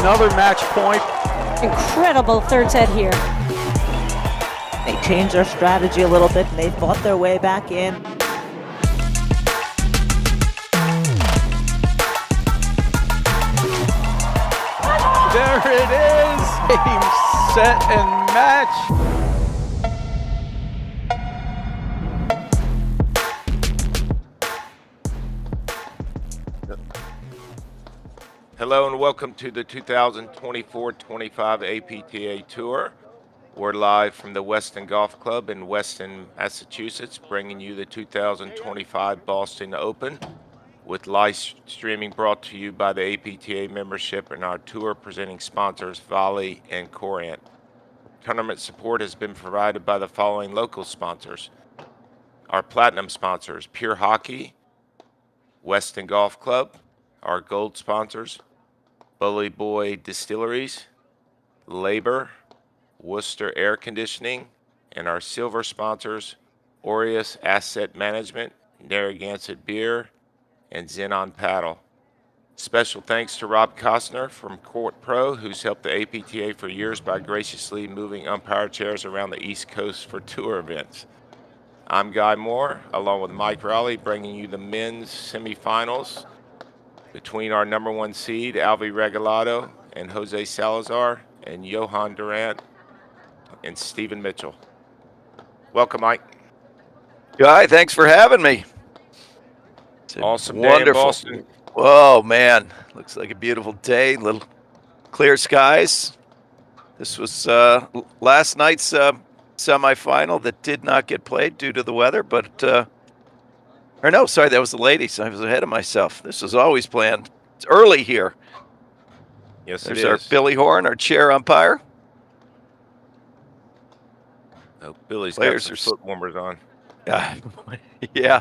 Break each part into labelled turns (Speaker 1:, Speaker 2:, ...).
Speaker 1: another match point.
Speaker 2: Incredible third set here.
Speaker 3: They changed their strategy a little bit and they fought their way back in.
Speaker 1: There it is, game, set, and match.
Speaker 4: Hello and welcome to the 2024-25 APTA Tour. We're live from the Weston Golf Club in Weston, Massachusetts, bringing you the 2025 Boston Open, with live streaming brought to you by the APTA membership and our tour presenting sponsors Volley and Courant. Tournament support has been provided by the following local sponsors. Our platinum sponsors, Pure Hockey, Weston Golf Club. Our gold sponsors, Bully Boy Distilleries, Labor, Worcester Air Conditioning, and our silver sponsors, Aureus Asset Management, Narragansett Beer, and Xenon Paddle. Special thanks to Rob Costner from Court Pro, who's helped the APTA for years by graciously moving umpire chairs around the East Coast for tour events. I'm Guy Moore, along with Mike Rowley, bringing you the men's semifinals between our number one seed, Regalado, and Jose Salazar, and Johan Durant and Stephen Mitchell. Welcome, Mike.
Speaker 5: Guy, thanks for having me.
Speaker 4: Awesome
Speaker 5: wonderful
Speaker 4: day in Boston.
Speaker 5: Oh, man. Looks like a beautiful day. Little clear skies. This was last night's semifinal that did not get played due to the weather, but or no, sorry, that was the ladies. I was ahead of myself. This was always planned. It's early here.
Speaker 4: Yes,
Speaker 5: There's
Speaker 4: it
Speaker 5: our
Speaker 4: is.
Speaker 5: Billy Horn, our chair umpire.
Speaker 4: Oh, Billy's
Speaker 5: Players
Speaker 4: got some
Speaker 5: are
Speaker 4: foot warmers on.
Speaker 5: Yeah.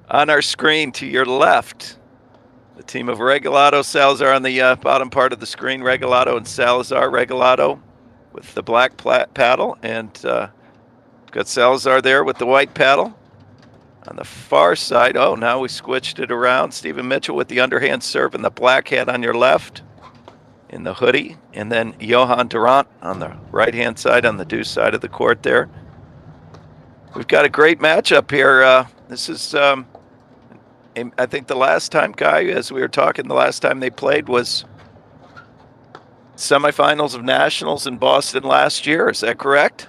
Speaker 5: On our screen to your left, the team of Regalado, Salazar on the bottom part of the screen. Regalado and Salazar. Regalado with the black paddle, and got Salazar there with the white paddle. On the far side, now we switched it around. Stephen Mitchell with the underhand serve and the black hat on your left in the hoodie. And then Johan Durant on the right-hand side on the deuce side of the court there. We've got a great matchup here. This is, I think the last time, Guy, as we were talking, the last time they played was semifinals of Nationals in Boston last year. Is that correct?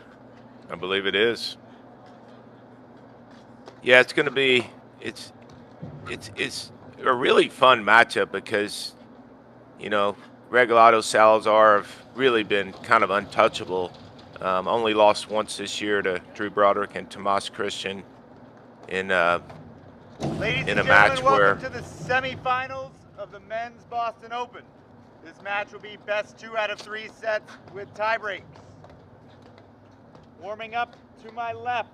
Speaker 4: I believe it is. Yeah, it's going to be it's a really fun matchup because, you know, Regalado, Salazar have really been kind of untouchable. Only lost once this year to Drew Broderick and Tomas Christian in a match where.
Speaker 6: Welcome to the semifinals of the men's Boston Open. This match will be best 2 out of 3 sets with tie breaks. Warming up to my left,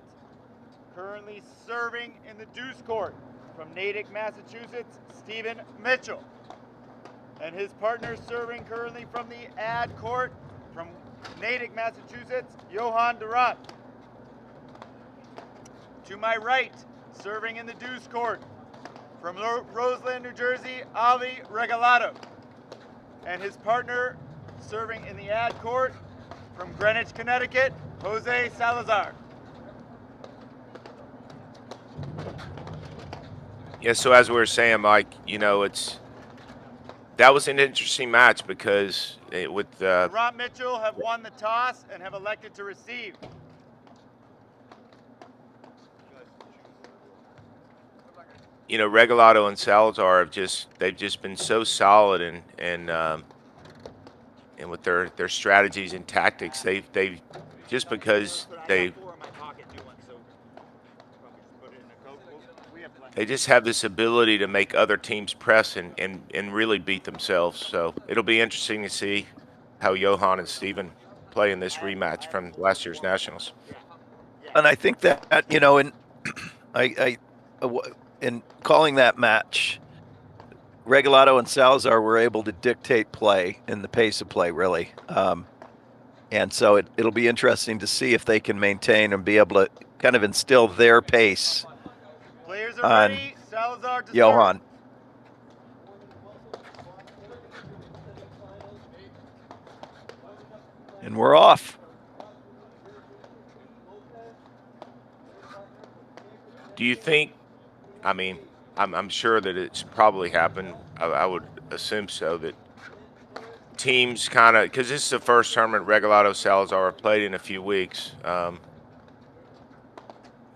Speaker 6: currently serving in the deuce court from Natick, Massachusetts, Stephen Mitchell. And his partner serving currently from the ad court from Natick, Massachusetts, Johan Durant. To my right, serving in the deuce court from Roseland, New Jersey, Avi Regalado. And his partner serving in the ad court from Greenwich, Connecticut, Jose Salazar.
Speaker 4: Yeah, so as we were saying, Mike, you know, that was an interesting match because
Speaker 6: Randt Mitchell have won the toss and have elected to receive.
Speaker 4: You know, Regalado and Salazar they've just been so solid and with their strategies and tactics, they've just because they just have this ability to make other teams press and really beat themselves. So it'll be interesting to see how Johan and Stephen play in this rematch from last year's Nationals.
Speaker 5: And I think that, you know, in calling that match, Regalado and Salazar were able to dictate play and the pace of play, really. And so it'll be interesting to see if they can maintain and be able to kind of instill their pace
Speaker 6: Players are ready. Salazar to
Speaker 5: Johan.
Speaker 6: serve.
Speaker 5: And we're off.
Speaker 4: Do you think? I mean, I'm sure that it's probably happened. I would assume so. That teams kind of, because this is the first tournament Regalado Salazar have played in a few weeks,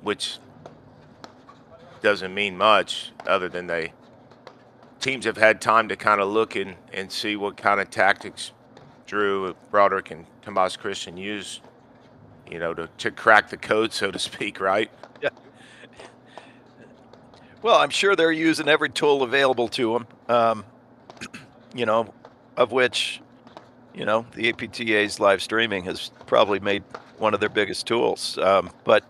Speaker 4: which doesn't mean much other than teams have had time to kind of look and see what kind of tactics Drew Broderick and Tomas Christian use, to crack the code, so to speak, right?
Speaker 5: Yeah. Well, I'm sure they're using every tool available to them, of which, the APTA's live streaming has probably made one of their biggest tools. But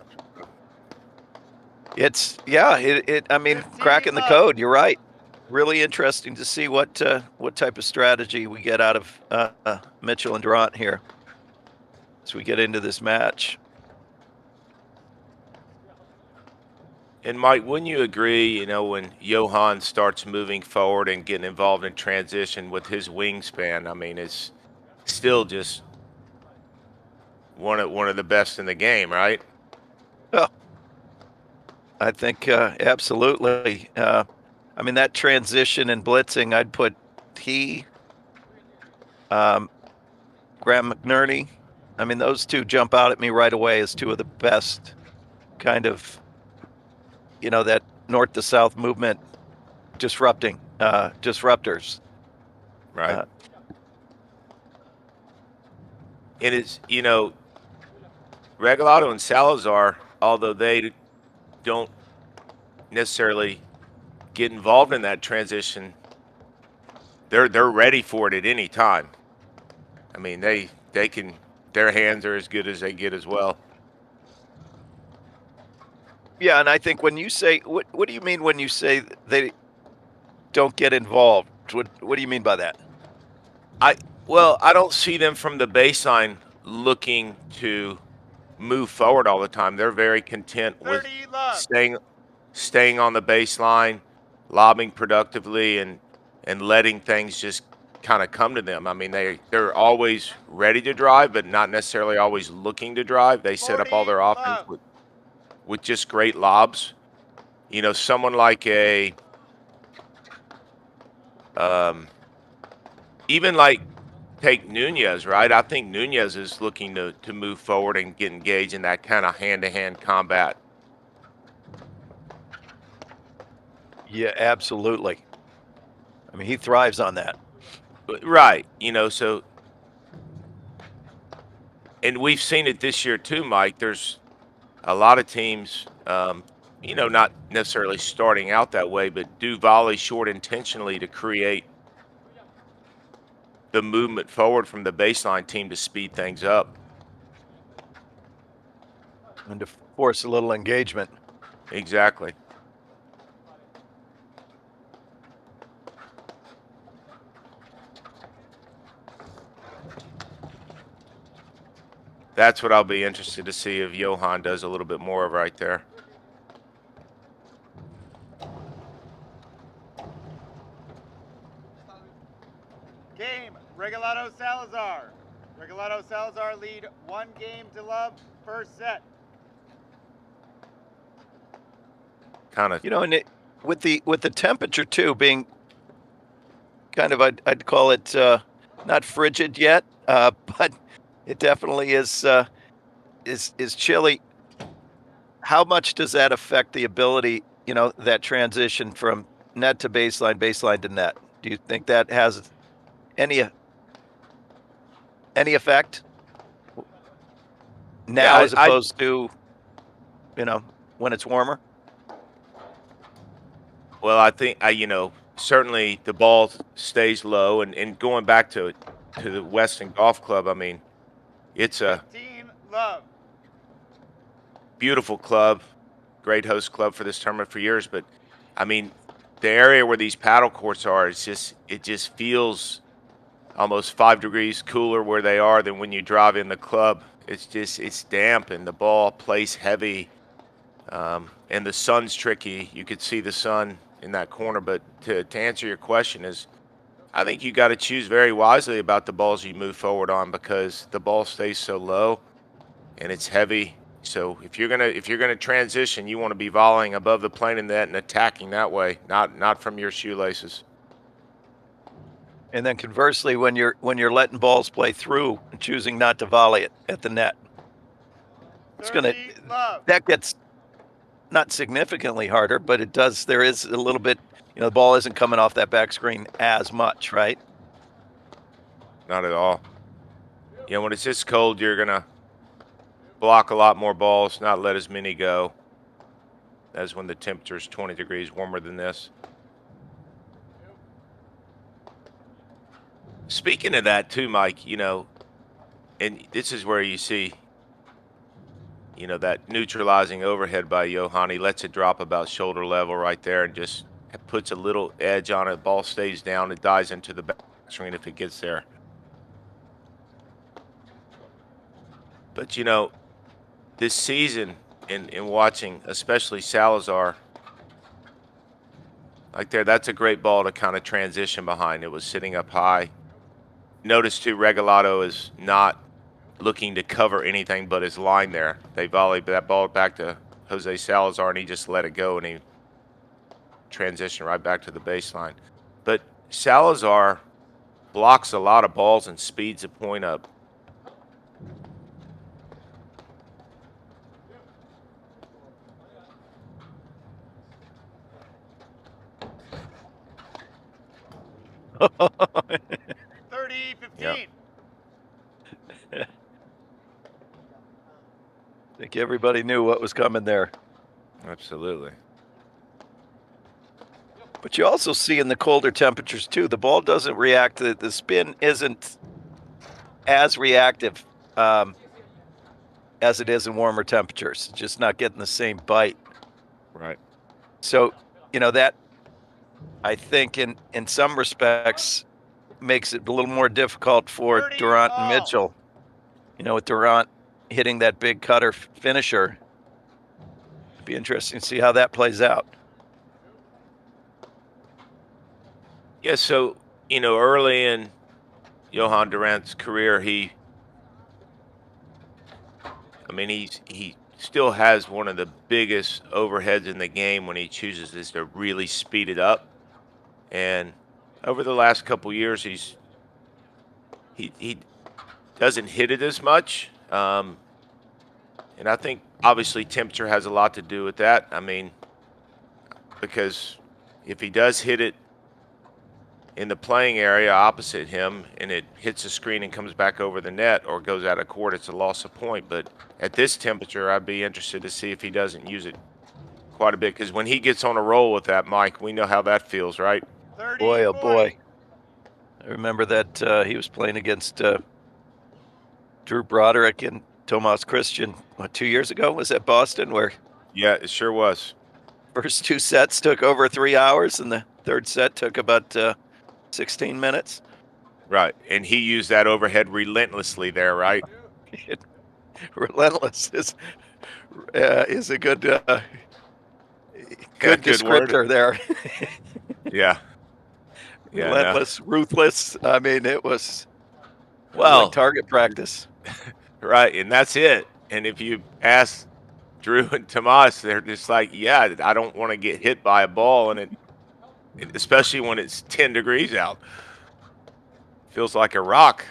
Speaker 5: I mean, cracking the code, you're right. Really interesting to see what type of strategy we get out of Mitchell and Randt here as we get into this match.
Speaker 4: And Mike, wouldn't you agree, when Johan starts moving forward and getting involved in transition with his wingspan, I mean, it's still just one of the best in the game, right?
Speaker 5: Oh, I think absolutely. I mean, that transition and blitzing, I'd put Graham McNerney. I mean, those two jump out at me right away as two of the best kind of, that north to south movement disruptors.
Speaker 4: Right. And it's, Regalado and Salazar, although they don't necessarily get involved in that transition, they're ready for it at any time. I mean, they can, their hands are as good as they get as well.
Speaker 5: Yeah, and I think when you say, what do you mean when you say they don't get involved? What do you mean by that?
Speaker 4: I don't see them from the baseline looking to move forward all the time. They're very content with staying on the baseline, lobbing productively, and letting things just kind of come to them. I mean, they're always ready to drive, but not necessarily always looking to drive. They set up all their offense with just great lobs. Someone like even like take Nunez, right? I think Nunez is looking to move forward and get engaged in that kind of hand-to-hand combat.
Speaker 5: Yeah, absolutely. I mean, he thrives on that.
Speaker 4: Right. So, and we've seen it this year too, Mike. There's a lot of teams, not necessarily starting out that way, but do volley short intentionally to create the movement forward from the baseline team to speed things up.
Speaker 5: And to force a little engagement.
Speaker 4: Exactly. That's what I'll be interested to see if Johan does a little bit more of right there.
Speaker 6: Game, Regalado Salazar. Regalado Salazar lead 1-0, first set.
Speaker 5: And with the temperature too being kind of, I'd call it not frigid yet, but it definitely is chilly. How much does that affect the ability, that transition from net to baseline, baseline to net? Do you think that has any effect now as opposed to, when it's warmer?
Speaker 4: Well, I think certainly the ball stays low, and going back to the Weston Golf Club, I mean, it's a beautiful club, great host club for this tournament for years. But I mean, the area where these paddle courts are, it just feels almost 5 degrees cooler where they are than when you drive in the club. It's damp and the ball plays heavy, and the sun's tricky. You could see the sun in that corner. But to answer your question is, I think you got to choose very wisely about the balls you move forward on because the ball stays so low and it's heavy. So if you're gonna transition, you want to be volleying above the plane in net and attacking that way, not from your shoelaces.
Speaker 5: And then conversely, when you're letting balls play through and choosing not to volley it at the net, that gets not significantly harder, but it does. There is a little bit. The ball isn't coming off that back screen as much, right?
Speaker 4: Not at all. When it's this cold, you're gonna block a lot more balls, not let as many go as when the temperature is 20 degrees warmer than this. Speaking of that too, Mike, and this is where you see, that neutralizing overhead by Johan. He lets it drop about shoulder level right there and just puts a little edge on it. Ball stays down. It dives into the back screen if it gets there. But, this season in watching, especially Salazar, like there, that's a great ball to kind of transition behind. It was sitting up high. Notice, too, Regalado is not looking to cover anything but his line there. They volleyed that ball back to Jose Salazar, and he just let it go, and he transitioned right back to the baseline. But Salazar blocks a lot of balls and speeds the point up.
Speaker 6: $30-15.
Speaker 4: Yep.
Speaker 5: I think everybody knew what was coming there.
Speaker 4: Absolutely.
Speaker 5: But you also see in the colder temperatures too, the ball doesn't react. The spin isn't as reactive as it is in warmer temperatures. It's just not getting the same bite.
Speaker 4: Right.
Speaker 5: So, that I think in some respects makes it a little more difficult for Randt and Mitchell. With Randt hitting that big cutter finisher. It'd be interesting to see how that plays out.
Speaker 4: Yeah, so, early in Johan Durant's career, he still has one of the biggest overheads in the game when he chooses is to really speed it up. And over the last couple years, he doesn't hit it as much. And I think obviously temperature has a lot to do with that. Because if he does hit it in the playing area opposite him and it hits the screen and comes back over the net or goes out of court, it's a loss of point. But at this temperature, I'd be interested to see if he doesn't use it quite a bit. Because when he gets on a roll with that, Mike, we know how that feels, right?
Speaker 5: Boy, oh boy. I remember that he was playing against Drew Broderick and Tomas Christian, 2 years ago? Was that Boston? Where?
Speaker 4: Yeah, it sure was.
Speaker 5: First two sets took over 3 hours, and the third set took about 16 minutes.
Speaker 4: Right, and he used that overhead relentlessly there, right?
Speaker 5: Relentless is a good descriptor there.
Speaker 4: Yeah.
Speaker 5: Relentless, ruthless. It was
Speaker 4: like
Speaker 5: target practice.
Speaker 4: Right, and that's it. And if you ask Drew and Tomas, they're just like, yeah, I don't want to get hit by a ball, and especially when it's 10 degrees out. Feels like a rock.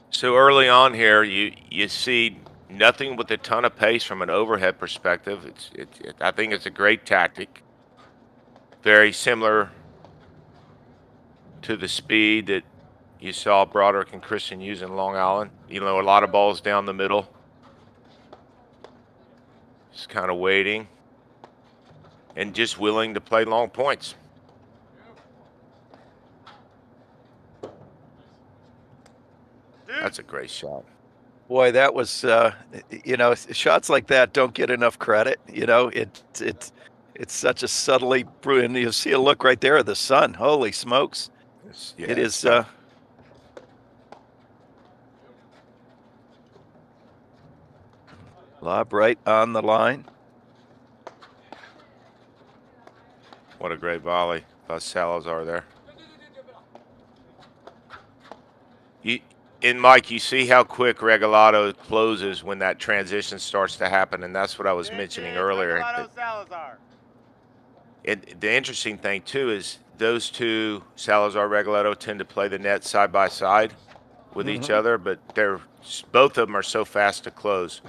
Speaker 4: So early on here, you see nothing with a ton of pace from an overhead perspective. I think it's a great tactic. Very similar to the speed that you saw Broderick and Christian use in Long Island. A lot of balls down the middle. Just kind of waiting and just willing to play long points. That's a great shot.
Speaker 5: Boy, that was shots like that don't get enough credit. It's such a subtly and you see a look right there of the sun. Holy smokes!
Speaker 4: Yeah,
Speaker 5: it is. Lob right on the line.
Speaker 4: What a great volley by Salazar there. And Mike, you see how quick Regalado closes when that transition starts to happen, and that's what I was mentioning earlier.
Speaker 6: Regalado Salazar.
Speaker 4: The interesting thing too is those two, Salazar, Regalado, tend to play the net side by side with each other, but both of them are so fast to close.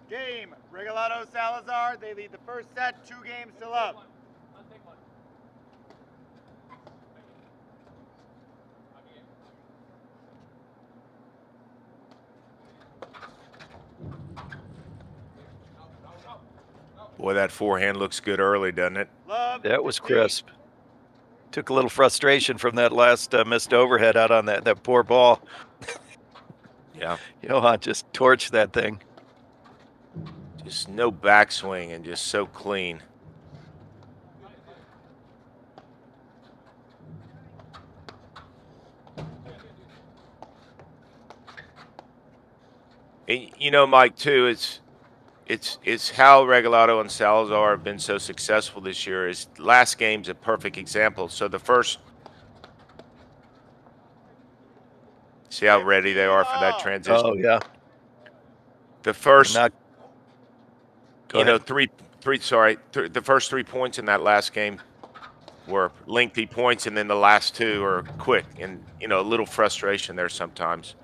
Speaker 6: Game. Regalado Salazar. They lead the first set 2 games to love.
Speaker 4: Boy, that forehand looks good early, doesn't it?
Speaker 6: Love.
Speaker 5: That was
Speaker 6: 15.
Speaker 5: crisp. Took a little frustration from that last missed overhead out on that poor ball.
Speaker 4: Yeah.
Speaker 5: Johan just torched that thing.
Speaker 4: Just no backswing and just so clean. And, you know, Mike, too, it's how Regalado and Salazar have been so successful this year. Is last game's a perfect example. So the first, see how ready they are for that transition.
Speaker 5: Oh yeah.
Speaker 4: The first,
Speaker 5: Not, go
Speaker 4: you know,
Speaker 5: ahead.
Speaker 4: the first 3 points in that last game were lengthy points, and then the last 2 are quick, and you know, a little frustration there sometimes.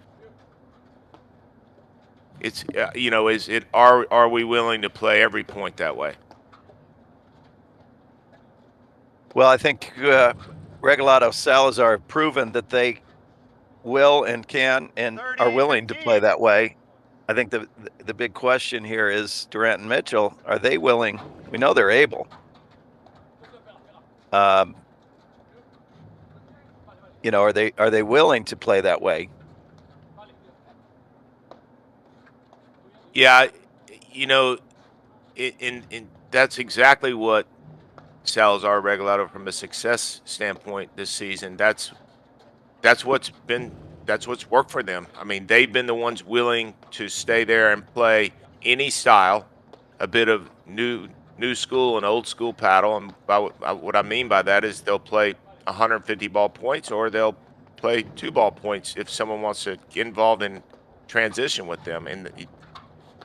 Speaker 4: It's you know, are we willing to play every point that way?
Speaker 5: Well, I think Regalado Salazar have proven that they will and can and are willing to play that way. I think the big question here is Randt and Mitchell. Are they willing? We know they're able. You know, are they willing to play that way?
Speaker 4: Yeah, you know, that's exactly what Salazar Regalado from a success standpoint this season. That's what's worked for them. I mean, they've been the ones willing to stay there and play any style, a bit of new school and old school paddle. And what I mean by that is they'll play 150 ball points, or they'll play 2 ball points if someone wants to get involved in transition with them. And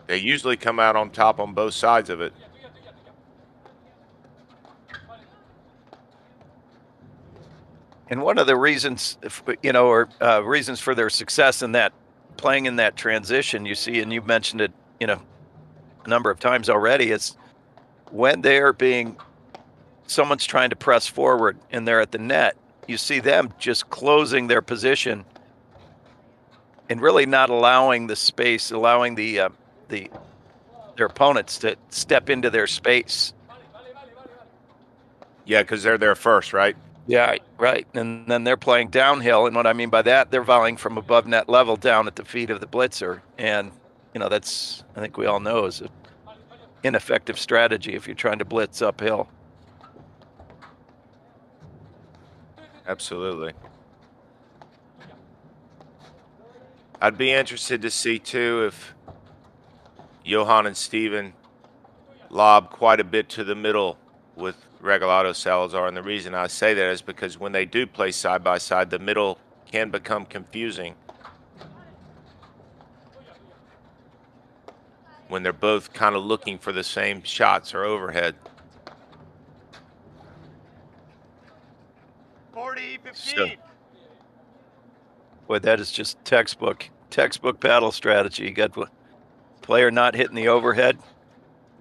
Speaker 4: they usually come out on top on both sides of it.
Speaker 5: And one of the reasons, you know, or reasons for their success in that playing in that transition, you see, and you've mentioned it, you know, a number of times already, is when they're someone's trying to press forward and they're at the net, you see them just closing their position and really not allowing the space, allowing their opponents to step into their space.
Speaker 4: Yeah, because they're there first, right?
Speaker 5: Yeah, right. And then they're playing downhill. And what I mean by that, they're volleying from above net level down at the feet of the blitzer. And, you know, that's, I think we all know, is an ineffective strategy if you're trying to blitz uphill.
Speaker 4: Absolutely. I'd be interested to see, too, if Johan and Steven lob quite a bit to the middle with Regalado Salazar. And the reason I say that is because when they do play side by side, the middle can become confusing when they're both kind of looking for the same shots or overhead.
Speaker 6: 40-15.
Speaker 4: So,
Speaker 5: Boy, that is just textbook paddle strategy. You got player not hitting the overhead,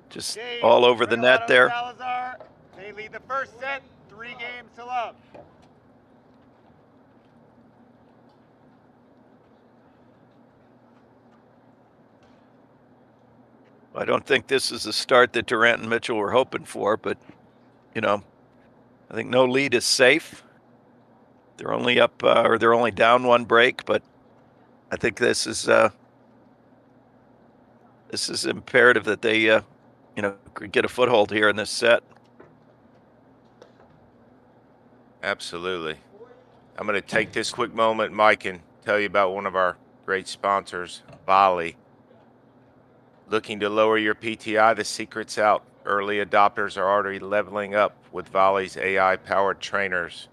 Speaker 5: just
Speaker 6: Game.
Speaker 5: all over the net
Speaker 6: Regalado
Speaker 5: there.
Speaker 6: Salazar. They lead the first set 3 games to love.
Speaker 5: I don't think this is the start that Randt and Mitchell were hoping for, but, you know, I think no lead is safe. They're only up, or they're only down 1 break, but I think this is imperative that they, you know, get a foothold here in this set.
Speaker 4: absolutely. I'm going to take this quick moment, Mike, and tell you about one of our great sponsors, Bali. Looking to lower your PTI? The secret's out. Early adopters are already leveling up with Volley's AI-powered trainers,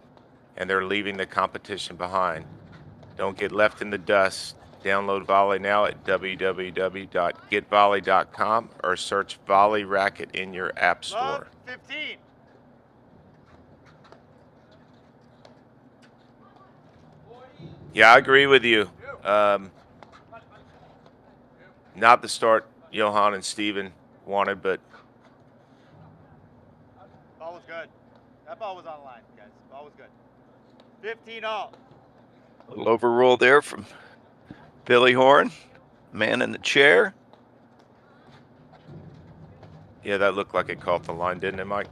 Speaker 4: and they're leaving the competition behind. Don't get left in the dust. Download Volley now at www.getvolley.com or search Volley Racket in your app
Speaker 6: Love
Speaker 4: store.
Speaker 6: 15.
Speaker 4: Yeah, I agree with you. Not the start Johan and Steven wanted, but
Speaker 6: Ball was good. That ball was on the line, guys. Ball was good. 15 all.
Speaker 5: A little overrule there from Billy Horn, man in the chair.
Speaker 4: yeah, that looked like it caught the line, didn't it, Mike?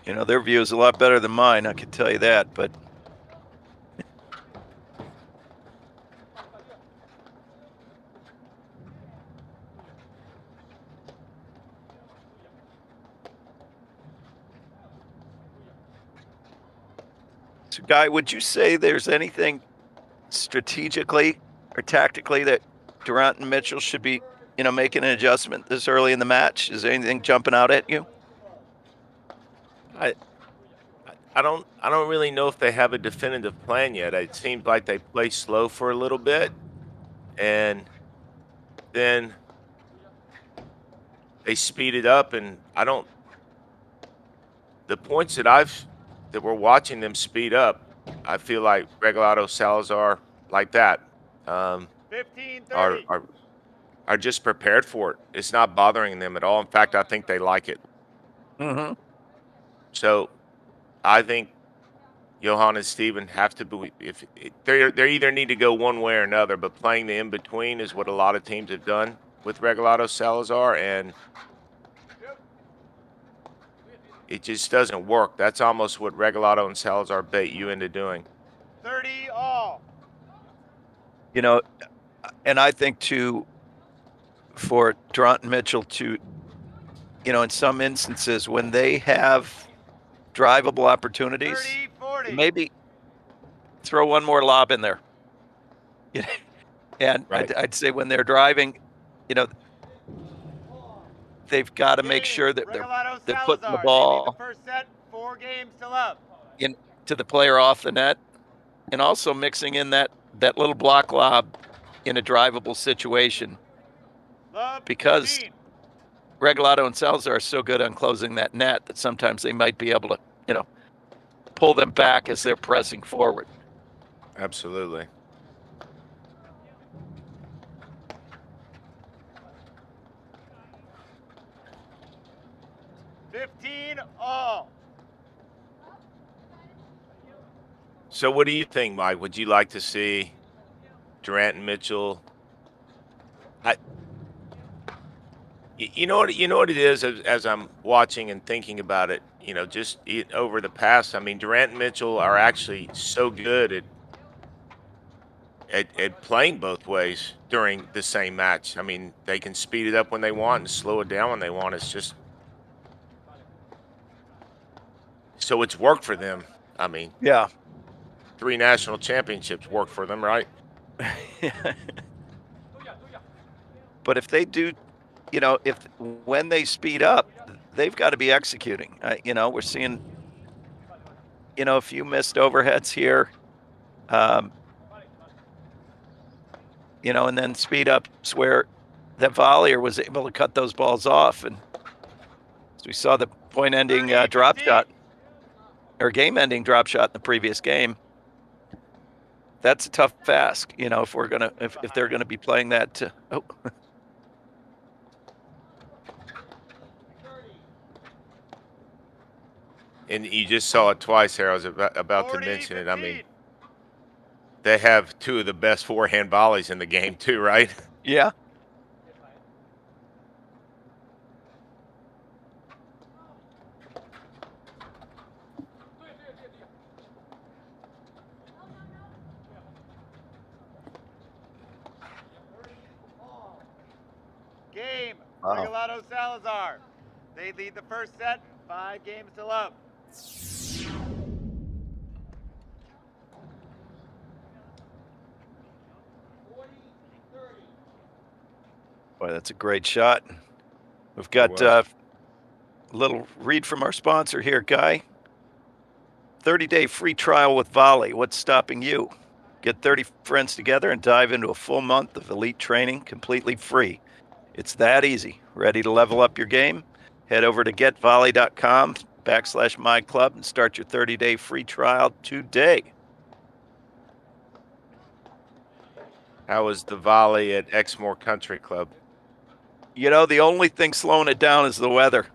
Speaker 5: You know, their view is a lot better than mine, I can tell you that, but so, Guy, would you say there's anything strategically or tactically that Randt and Mitchell should be, making an adjustment this early in the match? Is there anything jumping out at you?
Speaker 4: I don't really know if they have a definitive plan yet. It seems like they play slow for a little bit, and then they speed it up. And the points that we're watching them speed up, I feel like Regalado, Salazar, like that,
Speaker 6: 15
Speaker 4: are
Speaker 6: 30.
Speaker 4: are just prepared for it. It's not bothering them at all. In fact, I think they like it.
Speaker 5: Mm-hmm.
Speaker 4: So I think Johan and Steven have to be, if they either need to go one way or another, but playing the in between is what a lot of teams have done with Regalado, Salazar, and it just doesn't work. That's almost what Regalado and Salazar bait you into doing.
Speaker 6: 30 all.
Speaker 5: And I think too, for Randt and Mitchell to, in some instances when they have drivable opportunities,
Speaker 6: 30 40.
Speaker 5: maybe throw one more lob in there. And
Speaker 4: Right.
Speaker 5: I'd say when they're driving, they've got to make
Speaker 6: Game.
Speaker 5: sure that
Speaker 6: Regalado,
Speaker 5: they're putting the
Speaker 6: Salazar. They lead
Speaker 5: ball
Speaker 6: the first set, 4 games to love.
Speaker 5: to the player off the net, and also mixing in that little block lob in a drivable situation,
Speaker 6: Love
Speaker 5: because
Speaker 6: 15.
Speaker 5: Regalado and Salazar are so good on closing that net that sometimes they might be able to, pull them back as they're pressing forward.
Speaker 4: Absolutely.
Speaker 6: all.
Speaker 4: So what do you think, Mike? Would you like to see Randt and Mitchell? You know what it is, as I'm watching and thinking about it, just over the past, I mean, Randt and Mitchell are actually so good at playing both ways during the same match. I mean, they can speed it up when they want and slow it down when they want. It's just so it's worked for them. I mean,
Speaker 5: Yeah.
Speaker 4: 3 national championships worked for them, right?
Speaker 5: But if they do, when they speed up, they've got to be executing. We're seeing, a few missed overheads here, and then speed ups where that volleyer was able to cut those balls off. And as we saw the point-ending drop shot, or game-ending drop shot in the previous game, that's a tough ask, if they're gonna be playing that.
Speaker 4: And you just saw it twice here. I was about to mention it. I
Speaker 6: 15.
Speaker 4: mean, they have 2 of the best forehand volleys in the game too, right?
Speaker 5: Yeah.
Speaker 6: Game.
Speaker 5: Wow.
Speaker 6: Regalado, Salazar. They lead the first set, 5 games to love.
Speaker 5: Boy, that's a great shot. We've
Speaker 4: It
Speaker 5: got
Speaker 4: was.
Speaker 5: a little read from our sponsor here, Guy. 30-day free trial with Volley. What's stopping you? Get 30 friends together and dive into a full month of elite training completely free. It's that easy. Ready to level up your game? Head over to getvolley.com/myclub and start your 30-day free trial today.
Speaker 4: How was the volley at Exmoor Country Club?
Speaker 5: You know, the only thing slowing it down is the weather.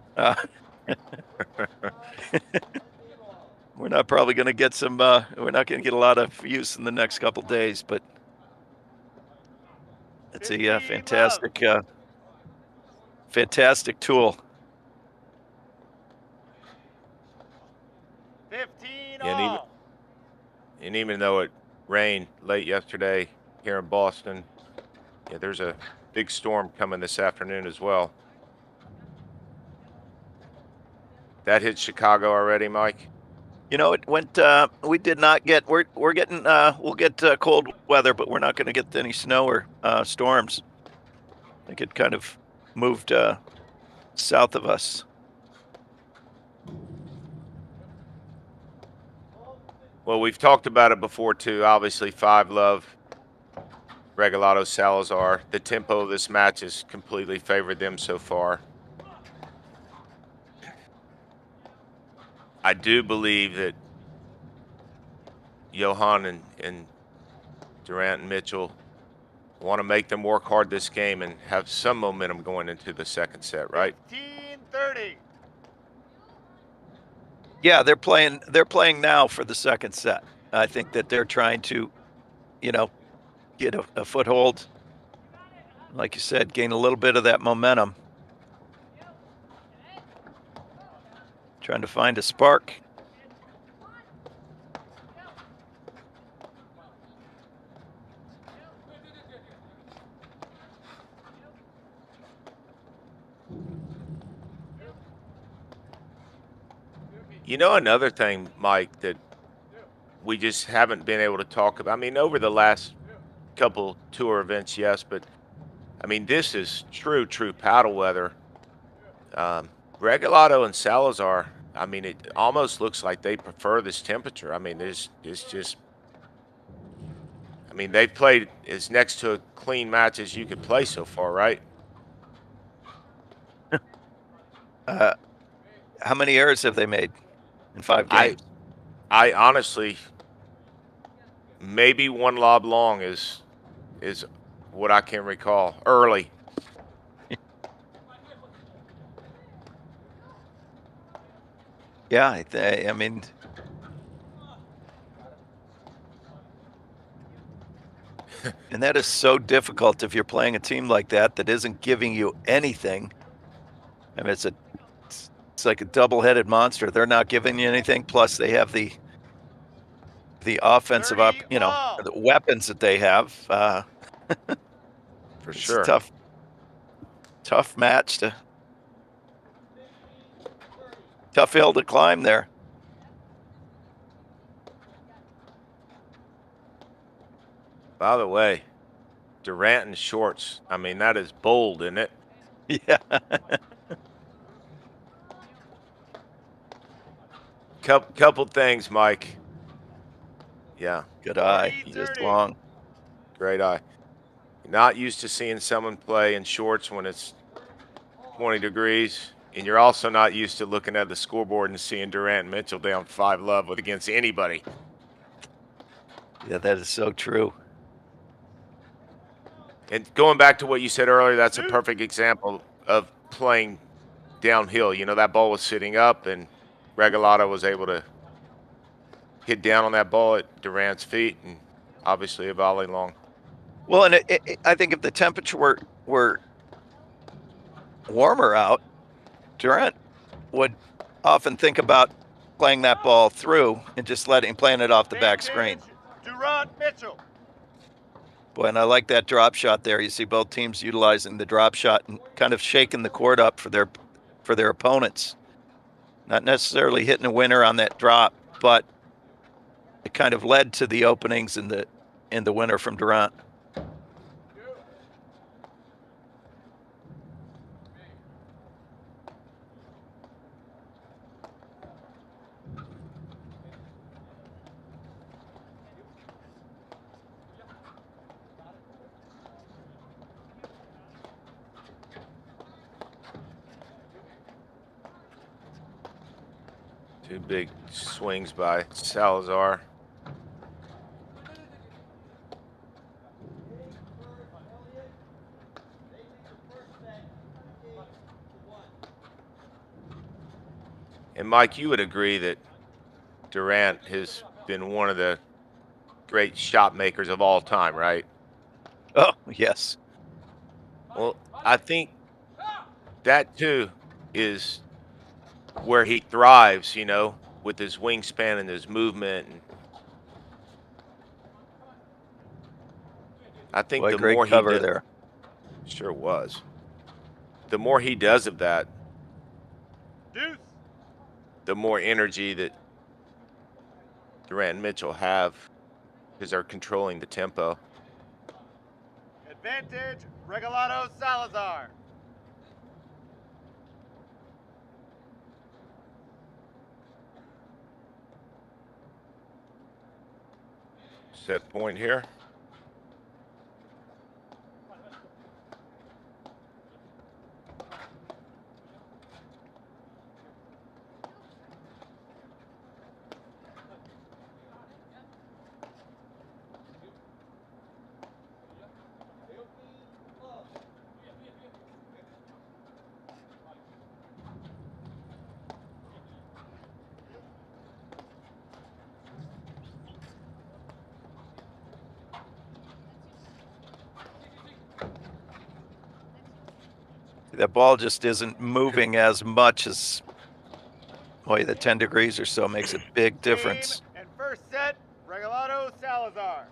Speaker 5: We're not probably going to get some, we're not going to get a lot of use in the next couple days, but it's a fantastic, fantastic tool.
Speaker 6: 15
Speaker 4: And
Speaker 6: all.
Speaker 4: even though it rained late yesterday here in Boston, yeah, there's a big storm coming this afternoon as well. That hit Chicago already, Mike?
Speaker 5: You know, it went. We did not get. We're getting. We'll get cold weather, but we're not going to get any snow or storms. I think it kind of moved south of us.
Speaker 4: Well, we've talked about it before too. Obviously, 5-love, Regalado, Salazar. The tempo of this match has completely favored them so far. I do believe that Johan and Randt and Mitchell want to make them work hard this game and have some momentum going into the second set, right?
Speaker 6: 15-30.
Speaker 5: Yeah, they're playing. They're playing now for the second set. I think that they're trying to, you know, get a foothold. Like you said, gain a little bit of that momentum. Trying to find a spark.
Speaker 4: You know, another thing, Mike, that we just haven't been able to talk about. I mean, over the last couple tour events, yes, but I mean, this is true paddle weather. Regalado and Salazar, I mean, it almost looks like they prefer this temperature. I mean, it's just, I mean, they've played as next to a clean match as you could play so far, right?
Speaker 5: How many errors have they made in 5 games?
Speaker 4: I honestly, maybe one lob long is what I can recall early.
Speaker 5: Yeah, I mean, and that is so difficult if you're playing a team like that isn't giving you anything. I mean, it's like a double-headed monster. They're not giving you anything. Plus, they have the offensive up, you know, the weapons that they have.
Speaker 4: For
Speaker 5: It's
Speaker 4: sure.
Speaker 5: a tough match tough hill to climb there.
Speaker 4: By the way, Durant in shorts. I mean, that is bold, isn't it?
Speaker 5: Yeah.
Speaker 4: Couple things, Mike. Yeah,
Speaker 5: Good eye. Just long.
Speaker 4: great eye. Not used to seeing someone play in shorts when it's 20 degrees, and you're also not used to looking at the scoreboard and seeing Durant and Mitchell down 5-love against anybody.
Speaker 5: Yeah, that is so true.
Speaker 4: And going back to what you said earlier, that's a perfect example of playing downhill. You know, that ball was sitting up, and Regalado was able to hit down on that ball at Durant's feet, and obviously a volley long.
Speaker 5: Well, and I think if the temperature were warmer out, Durant would often think about playing that ball through and just playing it off the back screen.
Speaker 6: Durant Mitchell.
Speaker 5: Boy, and I like that drop shot there. You see both teams utilizing the drop shot and kind of shaking the court up for their opponents. Not necessarily hitting a winner on that drop, but it kind of led to the openings in the winner from Durant.
Speaker 4: Two big swings by Salazar. And Mike, you would agree that Randt has been one of the great shot makers of all time, right?
Speaker 5: Oh, yes.
Speaker 4: Well, I think that too is where he thrives, you know, with his wingspan and his movement. And I think
Speaker 5: Boy,
Speaker 4: the
Speaker 5: great
Speaker 4: more he
Speaker 5: cover
Speaker 4: does,
Speaker 5: there.
Speaker 4: sure was. The more he does of that,
Speaker 6: Deuce.
Speaker 4: the more energy that Randt and Mitchell have because they're controlling the tempo.
Speaker 6: Advantage, Regalado Salazar.
Speaker 4: Set point here.
Speaker 5: That ball just isn't moving as much as, boy, the 10 degrees or so makes a big difference.
Speaker 6: Game and first set, Regalado Salazar.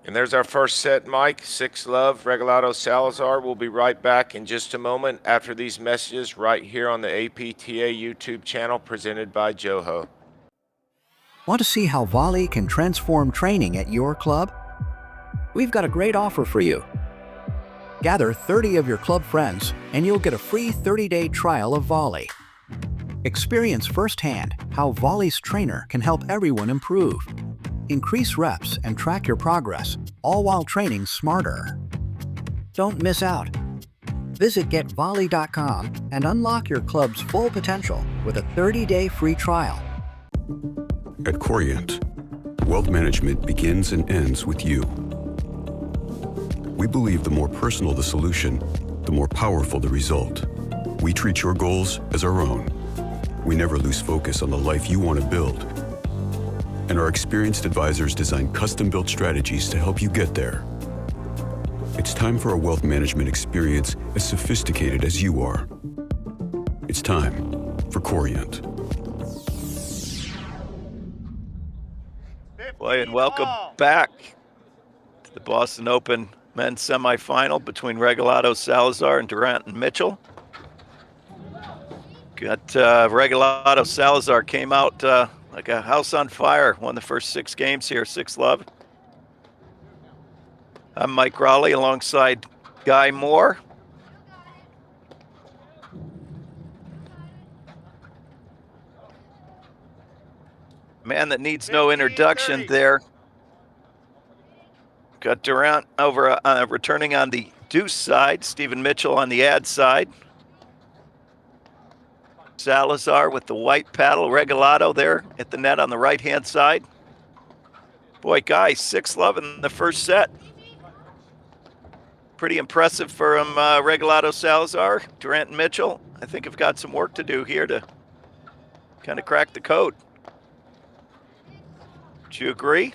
Speaker 4: And there's our first set, Mike. 6-love, Regalado Salazar. We'll be right back in just a moment after these messages right here on the APTA YouTube channel presented by Joho.
Speaker 7: Want to see how volley can transform training at your club? We've got a great offer for you. Gather 30 of your club friends and you'll get a free 30-day trial of volley. Experience firsthand how volley's trainer can help everyone improve. Increase reps and track your progress, all while training smarter. Don't miss out. Visit getvolley.com and unlock your club's full potential with a 30-day free trial.
Speaker 8: At Corient, wealth management begins and ends with you. We believe the more personal the solution, the more powerful the result. We treat your goals as our own. We never lose focus on the life you want to build. And our experienced advisors design custom-built strategies to help you get there. It's time for a wealth management experience as sophisticated as you are. It's time for Corient.
Speaker 5: Boy, and welcome back to the Boston Open men's semifinal between Regalado Salazar and Randt and Mitchell. Got Regalado Salazar came out like a house on fire, won the first 6 games here, 6-love. I'm Mike Raleigh alongside Guy Moore. Man that needs no introduction there. Got Randt over returning on the deuce side, Stephen Mitchell on the ad side. Salazar with the white paddle, Regalado there at the net on the right-hand side. Boy, Guy, 6-love in the first set. Pretty impressive for him, Regalado Salazar. Randt and Mitchell, I think have got some work to do here to kind of crack the code. Do you agree?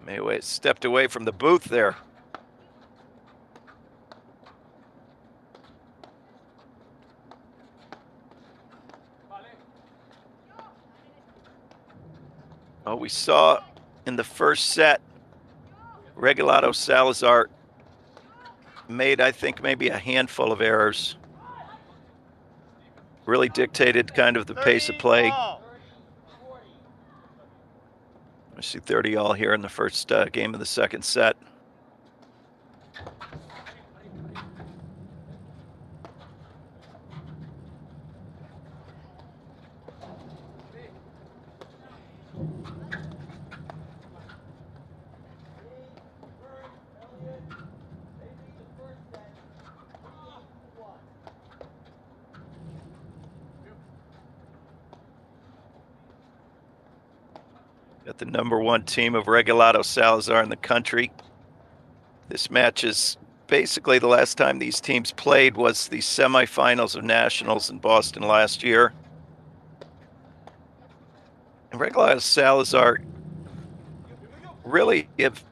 Speaker 5: Mayweather stepped away from the booth there. Oh, we saw in the first set, Regalado Salazar made, I think, maybe a handful of errors. Really dictated kind of the pace of play. I see 30 all here in the first game of the second set. Got the #1 team of Regalado Salazar in the country. This match is basically the last time these teams played was the semifinals of Nationals in Boston last year. And Regalado Salazar really have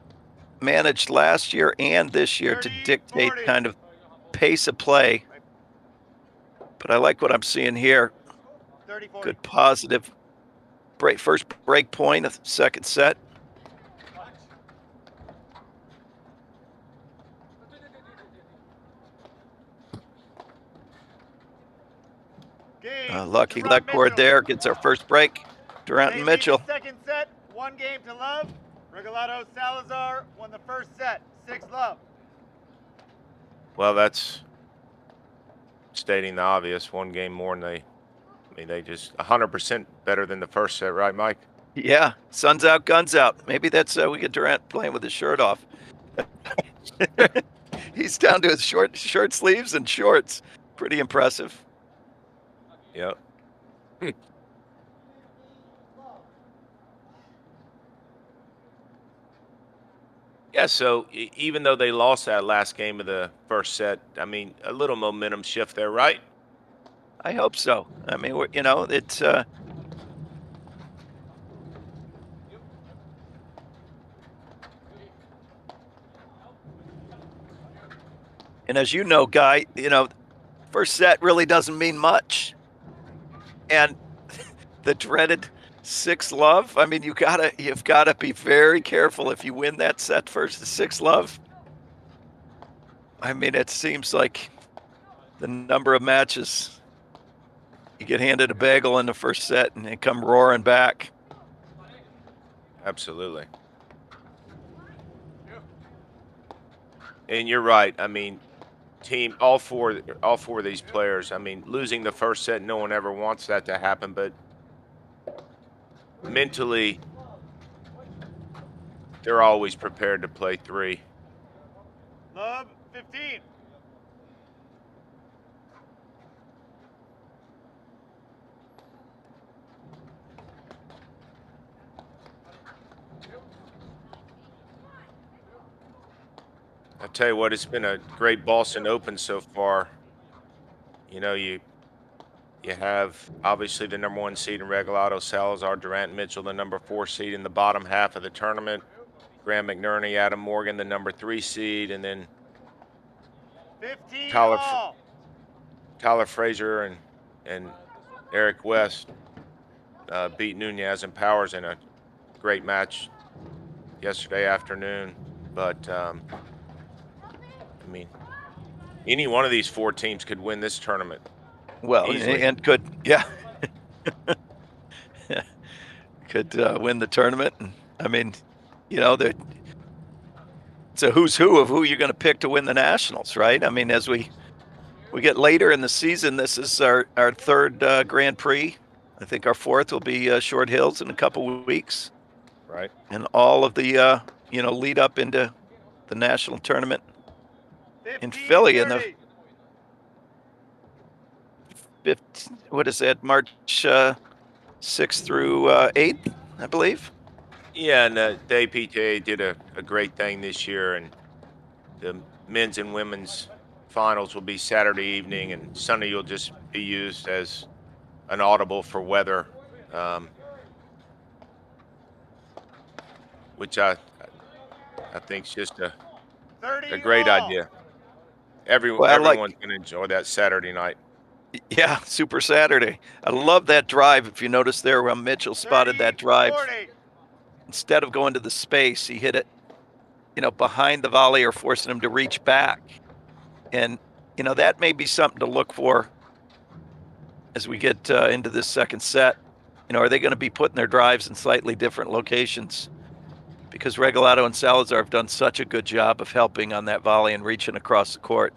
Speaker 5: managed last year and this year to
Speaker 6: 30,
Speaker 5: dictate
Speaker 6: 40.
Speaker 5: kind of pace of play. But I like what I'm seeing here.
Speaker 6: 30, 40.
Speaker 5: Good positive first break point of the second set.
Speaker 6: Game.
Speaker 5: Lucky
Speaker 6: Durant
Speaker 5: leg cord
Speaker 6: Mitchell.
Speaker 5: there, gets our first break. Durant
Speaker 6: They
Speaker 5: and
Speaker 6: lead
Speaker 5: Mitchell.
Speaker 6: the second set, 1-0. Regalado Salazar won the first set, 6-love.
Speaker 4: Well, that's stating the obvious. One game more than they just 100% better than the first set, right, Mike?
Speaker 5: Yeah, sun's out, guns out. Maybe that's we get Durant playing with his shirt off. He's down to his short sleeves and shorts. Pretty impressive.
Speaker 4: Yep. Yeah, so even though they lost that last game of the first set, I mean, a little momentum shift there, right?
Speaker 5: I hope so. I mean, it's and as you know, Guy, first set really doesn't mean much. And the dreaded 6-love. I mean, you've gotta be very careful if you win that set first to 6-love. I mean, it seems like the number of matches you get handed a bagel in the first set and they come roaring back.
Speaker 4: Absolutely. And you're right. I mean, all four of these players. I mean, losing the first set, no one ever wants that to happen, but mentally, they're always prepared to play 3.
Speaker 6: Love, 15.
Speaker 4: I tell you what, it's been a great Boston Open so far. You know, you have obviously the #1 seed in Regalado, Salazar, Durant, Mitchell, the #4 seed in the bottom half of the tournament. Graham McNerney, Adam Morgan, the #3 seed, and then
Speaker 6: 15
Speaker 4: Tyler
Speaker 6: all.
Speaker 4: Tyler Frazier and Eric West beat Nunez and Powers in a great match yesterday afternoon. But I mean, any one of these 4 teams could win this tournament.
Speaker 5: Well,
Speaker 4: Easily.
Speaker 5: and could, yeah, could win the tournament. And, I mean, it's a who's who of who you're going to pick to win the Nationals, right? I mean, as we get later in the season, this is our third Grand Prix. I think our fourth will be Short Hills in a couple of weeks.
Speaker 4: Right.
Speaker 5: And all of the, lead up into the national tournament in
Speaker 6: 15,
Speaker 5: Philly in
Speaker 6: 30.
Speaker 5: the what is that, March 6th through 8th, I believe.
Speaker 4: Yeah, and the APTA did a great thing this year, and the men's and women's finals will be Saturday evening, and Sunday will just be used as an audible for weather, which I think is just a
Speaker 6: 30
Speaker 4: great
Speaker 6: all.
Speaker 4: idea.
Speaker 5: Well,
Speaker 4: Everyone's going to enjoy that Saturday night.
Speaker 5: Yeah, Super Saturday. I love that drive. If you notice there where Mitchell spotted
Speaker 6: 30,
Speaker 5: that drive,
Speaker 6: 40.
Speaker 5: instead of going to the space, he hit it, behind the volley or forcing him to reach back. And, that may be something to look for as we get into this second set. Are they going to be putting their drives in slightly different locations? Because Regalado and Salazar have done such a good job of helping on that volley and reaching across the court.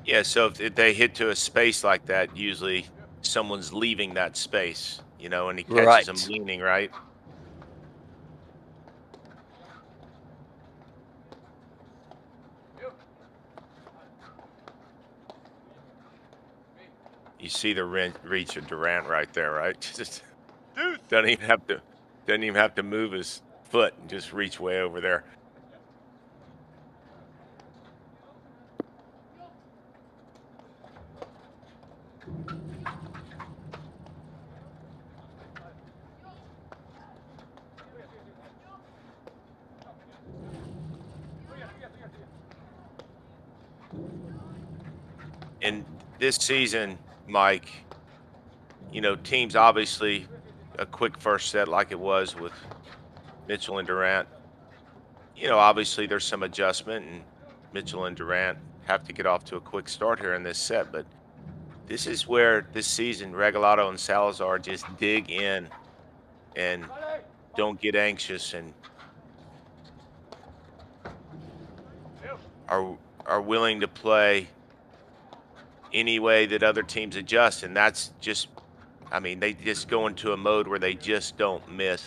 Speaker 4: Yeah, so if they hit to a space like that, usually someone's leaving that space, and he catches
Speaker 5: Right.
Speaker 4: them leaning, right? You see the reach of Durant right there, right? Just
Speaker 6: Deuce.
Speaker 4: doesn't even have to Doesn't even have to move his foot and just reach way over there. And this season, Mike, you know, teams obviously a quick first set like it was with Mitchell and Durant. You know, obviously there's some adjustment, and Mitchell and Durant have to get off to a quick start here in this set. But this is where this season Regalado and Salazar just dig in and don't get anxious and are willing to play any way that other teams adjust. And that's just, I mean, they just go into a mode where they just don't miss.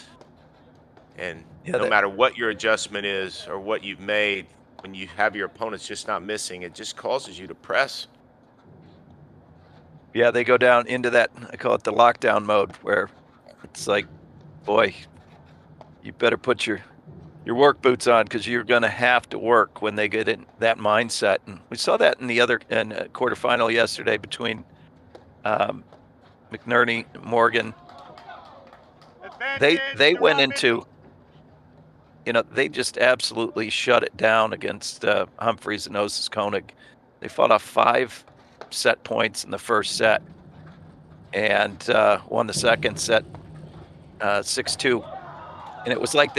Speaker 4: And no matter what your adjustment is or what you've made, when you have your opponents just not missing, it just causes you to press.
Speaker 5: Yeah, they go down into that, I call it the lockdown mode, where it's like, boy, you better put your work boots on because you're going to have to work when they get in that mindset. And we saw that in the quarterfinal yesterday between McNerney and Morgan. They went into, you know, they just absolutely shut it down against Humphreys and Osis Koenig. They fought off 5 set points in the first set and won the second set 6-2. And it was like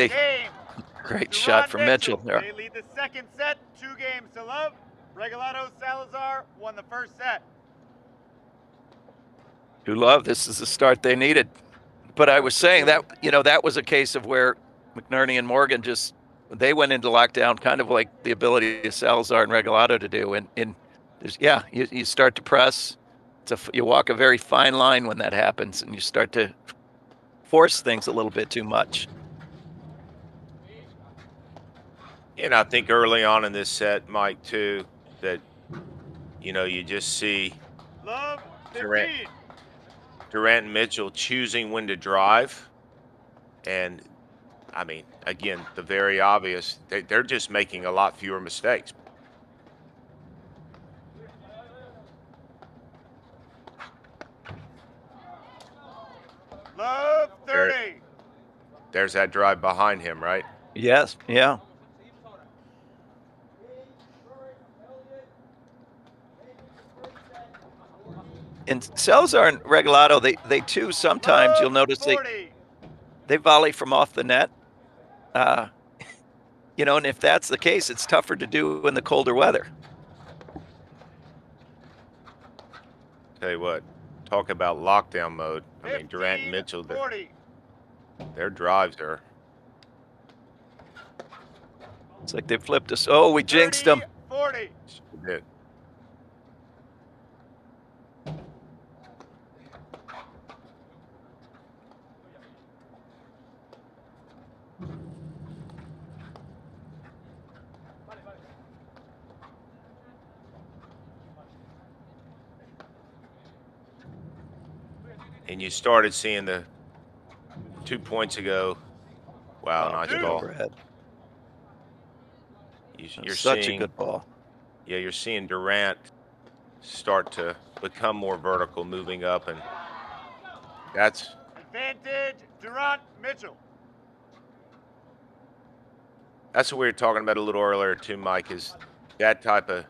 Speaker 5: great shot from Mitchell there.
Speaker 6: They lead the second set, 2-0. Regalado Salazar won the first set.
Speaker 5: Love, this is the start they needed. But I was saying that, you know, that was a case of where McNerney and Morgan they went into lockdown, kind of like the ability of Salazar and Regalado to do. And you start to press. You walk a very fine line when that happens, and you start to force things a little bit too much.
Speaker 4: And I think early on in this set, Mike, too, that, you know, you just see Durant and Mitchell choosing when to drive. And, I mean, again, the very obvious, they're just making a lot fewer mistakes.
Speaker 6: Love 30.
Speaker 4: There's that drive behind him, right?
Speaker 5: Yes, yeah. And Salazar and Regalado, they too, sometimes you'll notice they volley from off the net. You know, and if that's the case, it's tougher to do in the colder weather.
Speaker 4: Tell you what, talk about lockdown mode. I mean, Durant and Mitchell, their drives are.
Speaker 5: It's like they flipped us. Oh, we jinxed them.
Speaker 6: 40.
Speaker 4: We did. And you started seeing the 2 points ago. Wow, nice ball. You're
Speaker 5: such
Speaker 4: seeing,
Speaker 5: a good ball.
Speaker 4: Yeah, you're seeing Durant start to become more vertical, moving up, and that's
Speaker 6: advantage Durant Mitchell.
Speaker 4: That's what we were talking about a little earlier too, Mike, is that type of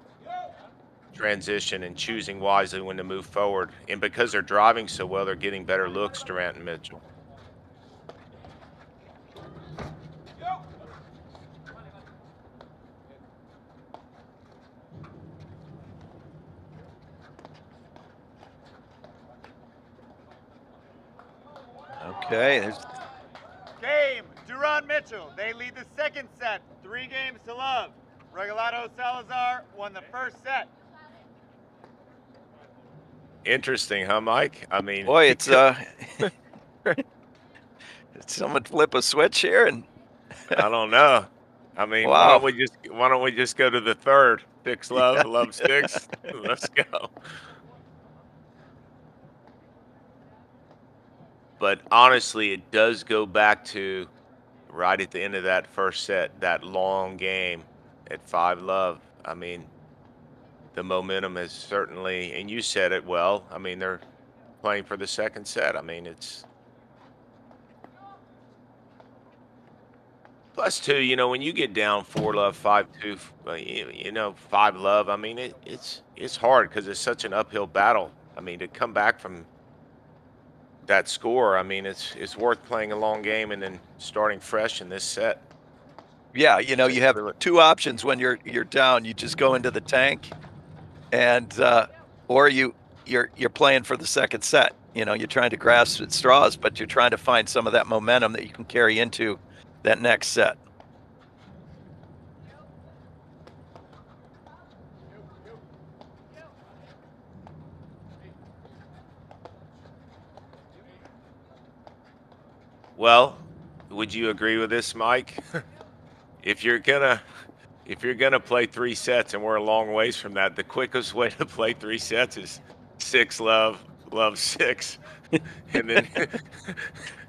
Speaker 4: transition and choosing wisely when to move forward. And because they're driving so well, they're getting better looks, Durant and Mitchell.
Speaker 5: Okay.
Speaker 6: Game, Durant Mitchell. They lead the second set, 3-0. Regalado Salazar won the first set.
Speaker 4: Interesting, huh, Mike? I mean,
Speaker 5: boy, it's did someone flip a switch here? And
Speaker 4: I don't know. I mean,
Speaker 5: wow.
Speaker 4: why don't we just go to the third? Sticks love, love sticks. Let's go. but honestly, it does go back to right at the end of that first set, that long game at 5-love. I mean, the momentum is certainly, and you said it well. I mean, they're playing for the second set. I mean, it's plus two. You know, when you get down 4-love, 5-2, you know, 5-love. I mean, it's hard because it's such an uphill battle. I mean, to come back from that score, I mean, it's worth playing a long game and then starting fresh in this set.
Speaker 5: Yeah, you know, you have
Speaker 4: Really.
Speaker 5: two options when you're down. You just go into the tank, and or you're playing for the second set. You know, you're trying to grasp at straws, but you're trying to find some of that momentum that you can carry into that next set.
Speaker 4: Well, would you agree with this, Mike? if you're gonna play 3 sets, and we're a long ways from that, the quickest way to play 3 sets is 6-love, love 6, and then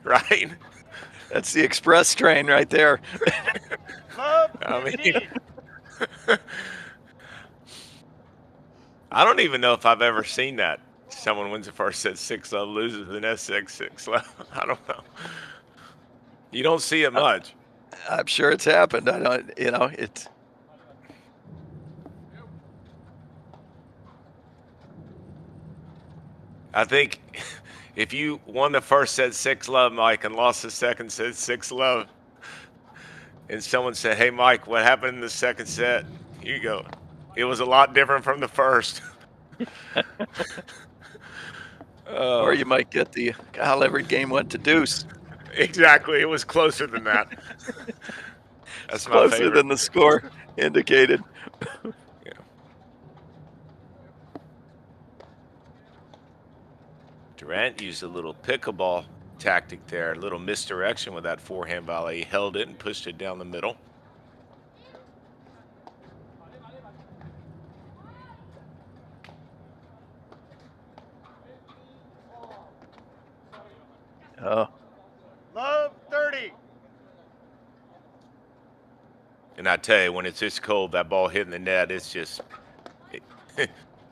Speaker 4: right.
Speaker 5: That's the express train right there.
Speaker 6: Love
Speaker 4: I
Speaker 6: 15.
Speaker 4: mean, I don't even know if I've ever seen that. Someone wins the first set 6-love, loses the next 6-love. I don't know. You don't see it much.
Speaker 5: I'm sure it's happened. I don't, you know, it's.
Speaker 4: I think if you won the first set 6-love, Mike, and lost the second set 6-love, and someone said, "Hey, Mike, what happened in the second set?" You go, "It was a lot different from the first."
Speaker 5: Or you might get the, "God, every game went to deuce."
Speaker 4: Exactly. It was closer than that. That's my
Speaker 5: Closer
Speaker 4: favorite.
Speaker 5: than the score indicated.
Speaker 4: Yeah. Randt used a little pickleball tactic there, a little misdirection with that forehand volley. He held it and pushed it down the middle.
Speaker 5: Oh,
Speaker 6: Love 30.
Speaker 4: And I tell you, when it's this cold, that ball hitting the net, it's just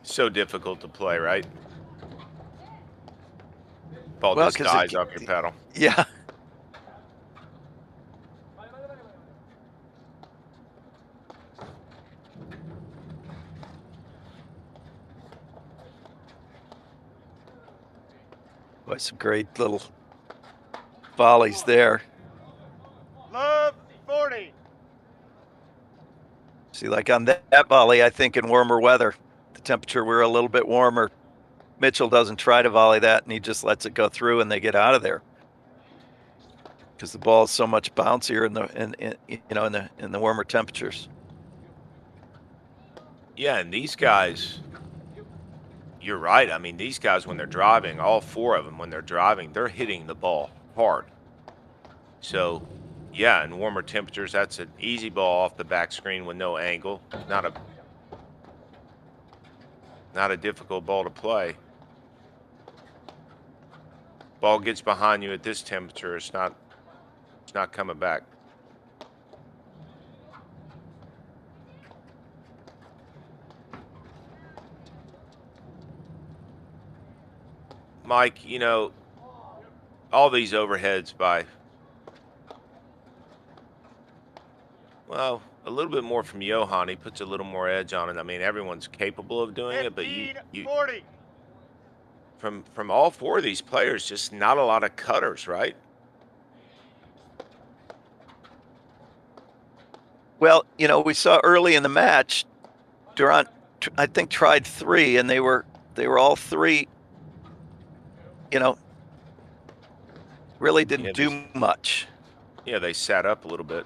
Speaker 4: so difficult to play, right? Ball
Speaker 5: well,
Speaker 4: just
Speaker 5: because
Speaker 4: dies off your paddle.
Speaker 5: yeah. Boy, some great little volleys there.
Speaker 6: Love 40.
Speaker 5: See, like on that volley, I think in warmer weather, the temperature were a little bit warmer. Mitchell doesn't try to volley that, and he just lets it go through, and they get out of there because the ball is so much bouncier in the warmer temperatures.
Speaker 4: Yeah, and these guys, you're right. I mean, these guys, when they're driving, all 4 of them, when they're driving, they're hitting the ball hard. So, yeah, in warmer temperatures, that's an easy ball off the back screen with no angle. Not a difficult ball to play. Ball gets behind you at this temperature, it's not coming back. Mike, you know, all these overheads by, well, a little bit more from Johan. He puts a little more edge on it. I mean, everyone's capable of doing it, but
Speaker 6: 40.
Speaker 4: from all 4 of these players, just not a lot of cutters, right?
Speaker 5: Well, you know, we saw early in the match, Durant, I think, tried 3, and they were all 3. You know, really didn't do much.
Speaker 4: Yeah, they sat up a little bit.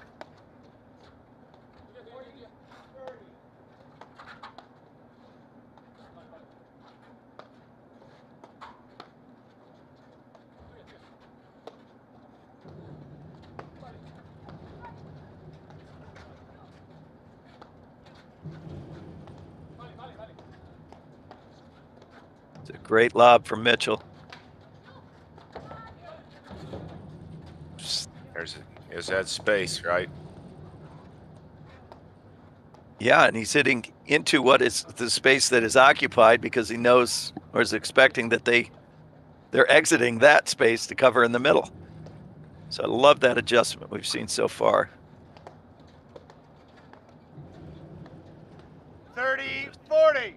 Speaker 5: It's a great lob from Mitchell.
Speaker 4: There's that space, right?
Speaker 5: Yeah, and he's hitting into what is the space that is occupied because he knows or is expecting that they're exiting that space to cover in the middle. So I love that adjustment we've seen so far.
Speaker 6: 30-40.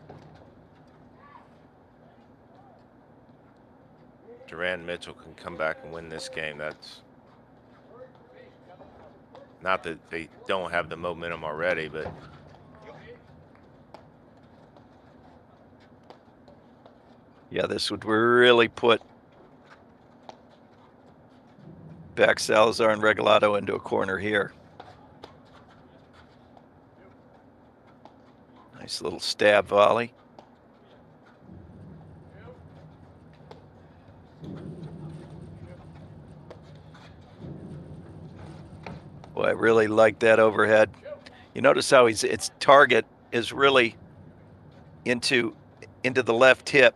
Speaker 4: Durant and Mitchell can come back and win this game. That's not that they don't have the momentum already, but
Speaker 5: Yeah, this would really put back Salazar and Regalado into a corner here. Nice little stab volley. Boy, I really like that overhead. You notice how its target is really into the left hip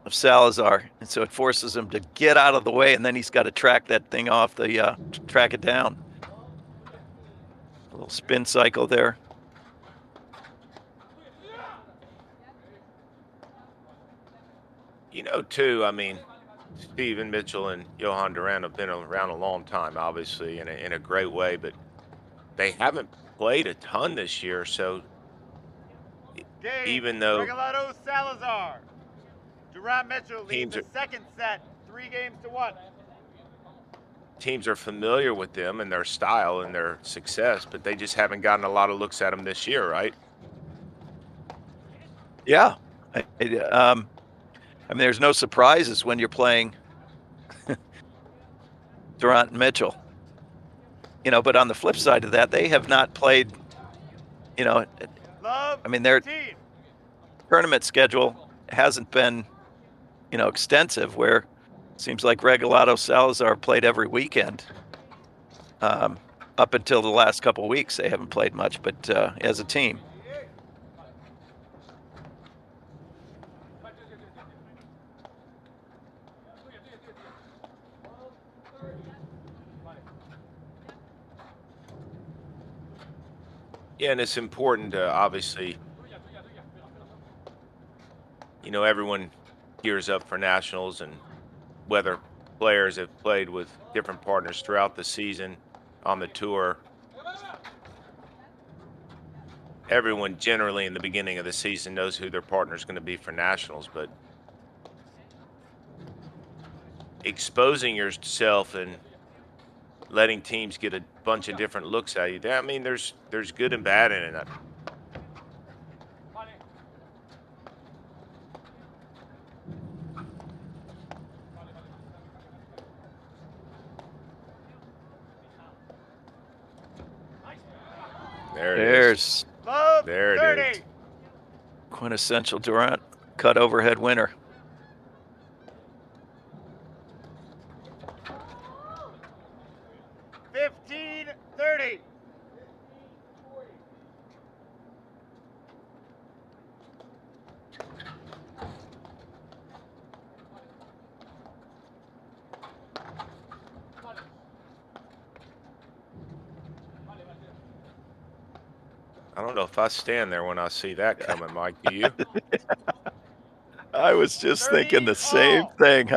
Speaker 5: of Salazar, and so it forces him to get out of the way, and then he's got to track that thing off the track it down. A little spin cycle there.
Speaker 4: you know, too, I mean, Steven Mitchell and Johan Durant have been around a long time, obviously, in a great way, but they haven't played a ton this year. So
Speaker 6: Game.
Speaker 4: even though
Speaker 6: Regalado Salazar. Durant Mitchell leads
Speaker 4: Teams
Speaker 6: the
Speaker 4: are-
Speaker 6: second set 3-1.
Speaker 4: teams are familiar with them and their style and their success, but they just haven't gotten a lot of looks at them this year, right?
Speaker 5: Yeah. I mean, there's no surprises when you're playing Durant and Mitchell. You know, but on the flip side of that, they have not played, you know,
Speaker 6: Love.
Speaker 5: I mean, their
Speaker 6: 15.
Speaker 5: tournament schedule hasn't been, you know, extensive, where it seems like Regalado Salazar played every weekend. Up until the last couple of weeks, they haven't played much, but as a team.
Speaker 4: Yeah, and it's important to obviously, you know, everyone gears up for nationals, and whether players have played with different partners throughout the season on the tour, everyone generally in the beginning of the season knows who their partner is going to be for nationals, but exposing yourself and letting teams get a bunch of different looks at you, I mean, there's good and bad in it. There it is.
Speaker 5: There's
Speaker 6: Love.
Speaker 4: There it
Speaker 6: 30.
Speaker 4: is.
Speaker 5: quintessential Durant cut overhead winner.
Speaker 6: $15-30.
Speaker 4: I don't know if I stand there when I see that coming, Mike. Do you?
Speaker 5: I was just thinking the
Speaker 6: 30
Speaker 5: same
Speaker 6: all.
Speaker 5: thing.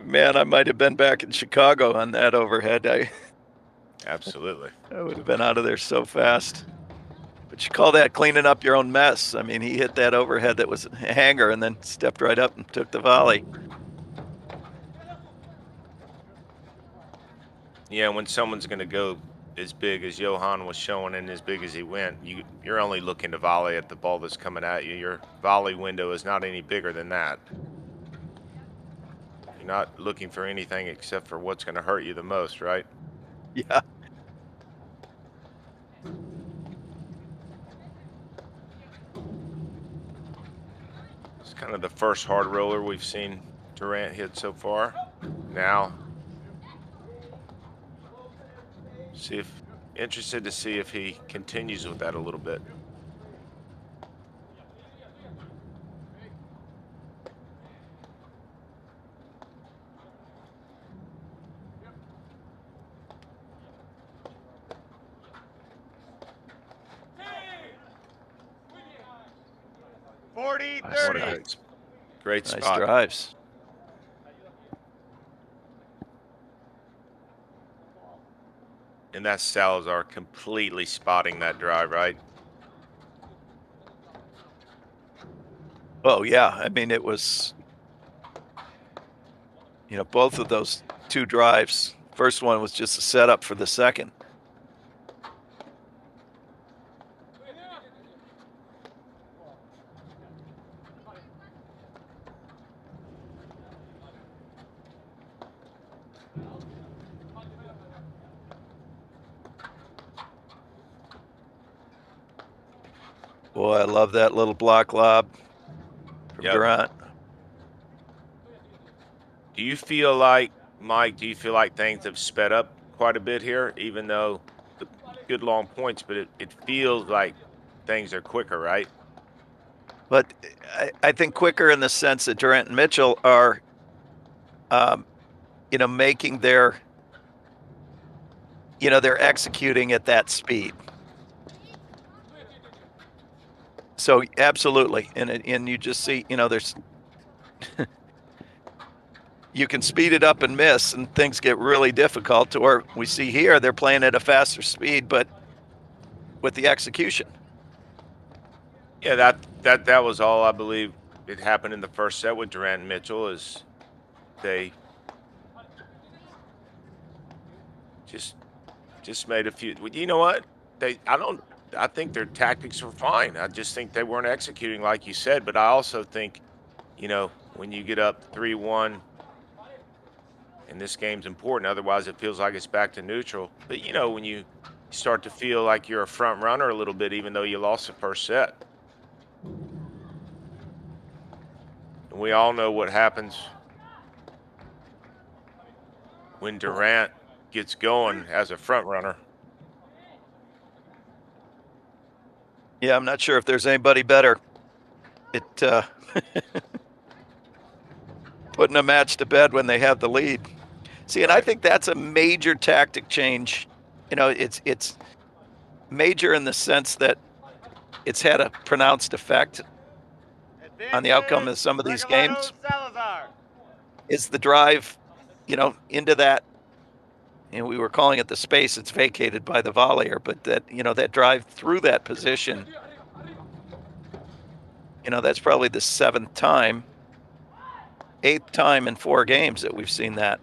Speaker 5: Man, I might have been back in Chicago on that overhead.
Speaker 4: Absolutely.
Speaker 5: I would have been out of there so fast. But you call that cleaning up your own mess. I mean, he hit that overhead that was a hanger and then stepped right up and took the volley.
Speaker 4: Yeah, when someone's going to go as big as Johan was showing and as big as he went, you're only looking to volley at the ball that's coming at you. Your volley window is not any bigger than that. You're not looking for anything except for what's going to hurt you the most, right?
Speaker 5: Yeah.
Speaker 4: It's kind of the first hard roller we've seen Durant hit so far. Now, interested to see if he continues with that a little bit.
Speaker 6: 40,
Speaker 5: Nice
Speaker 6: 30.
Speaker 5: drives.
Speaker 4: Great
Speaker 5: Nice
Speaker 4: spot.
Speaker 5: drives.
Speaker 4: And that's Salazar completely spotting that drive, right?
Speaker 5: Oh, yeah. I mean, it was, both of those two drives. First one was just a setup for the second. Boy, I love that little block lob from
Speaker 4: Yep.
Speaker 5: Randt.
Speaker 4: Do you feel like, Mike, things have sped up quite a bit here, even though the good long points, but it feels like things are quicker, right?
Speaker 5: But I think quicker in the sense that Randt and Mitchell are, making they're executing at that speed. So absolutely, and you just see, there's you can speed it up and miss, and things get really difficult. Or we see here they're playing at a faster speed, but with the execution.
Speaker 4: Yeah, that was all I believe it happened in the first set with Durant and Mitchell is they just made a few. You know what? I think their tactics were fine. I just think they weren't executing like you said. But I also think, when you get up 3-1, and this game's important. Otherwise, it feels like it's back to neutral. But when you start to feel like you're a front runner a little bit, even though you lost the first set. And we all know what happens when Durant gets going as a front runner.
Speaker 5: Yeah, I'm not sure if there's anybody better at putting a match to bed when they have the lead. See, and I think that's a major tactic change. It's major in the sense that it's had a pronounced effect on the outcome of some of these games.
Speaker 6: Salazar.
Speaker 5: Is the drive, into that, we were calling it the space it's vacated by the volleyer, but that drive through that position, that's probably the 7th time, 8th time in 4 games that we've seen that.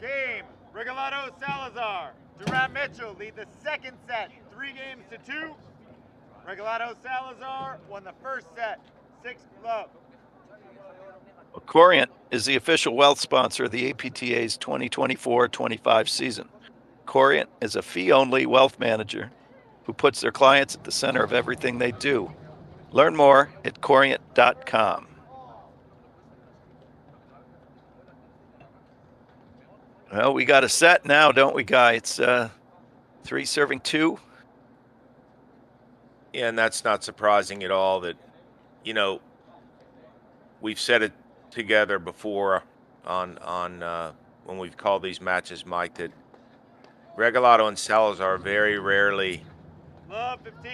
Speaker 6: Game. Regalado Salazar. Durant Mitchell lead the second set 3-2. Regalado Salazar won the first set 6-love.
Speaker 5: Corient is the official wealth sponsor of the APTA's 2024-25 season. Corient is a fee-only wealth manager who puts their clients at the center of everything they do. Learn more at corient.com. Well, we got a set now, don't we, Guy? It's 3 serving 2.
Speaker 4: Yeah, and that's not surprising at all that, we've said it together before on when we've called these matches, Mike, that Regalado and Salazar very rarely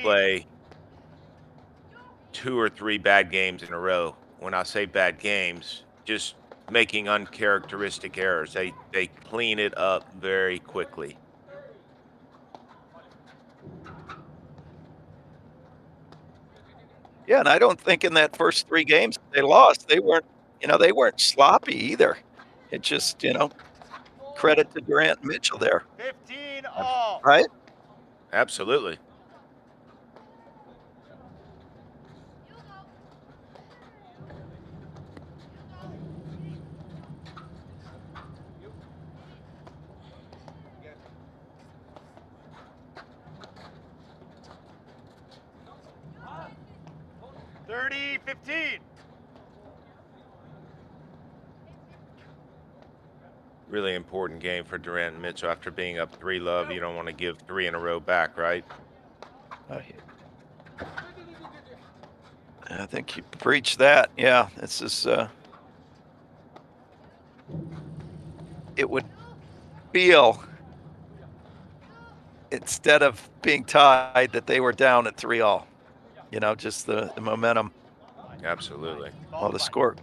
Speaker 4: play 2 or 3 bad games in a row. When I say bad games, just making uncharacteristic errors. They clean it up very quickly.
Speaker 5: Yeah, and I don't think in that first 3 games they lost, they weren't sloppy either. It just, credit to Durant and Mitchell there.
Speaker 6: 15 all.
Speaker 5: Right?
Speaker 4: Absolutely. Really important game for Durant and Mitchell. After being up 3-love, you don't want to give 3 in a row back, right?
Speaker 5: I think you preached that. Yeah, this is. It would feel, instead of being tied, that they were down at 3-all. You know, just the momentum.
Speaker 4: Absolutely.
Speaker 5: Well, the scoreboard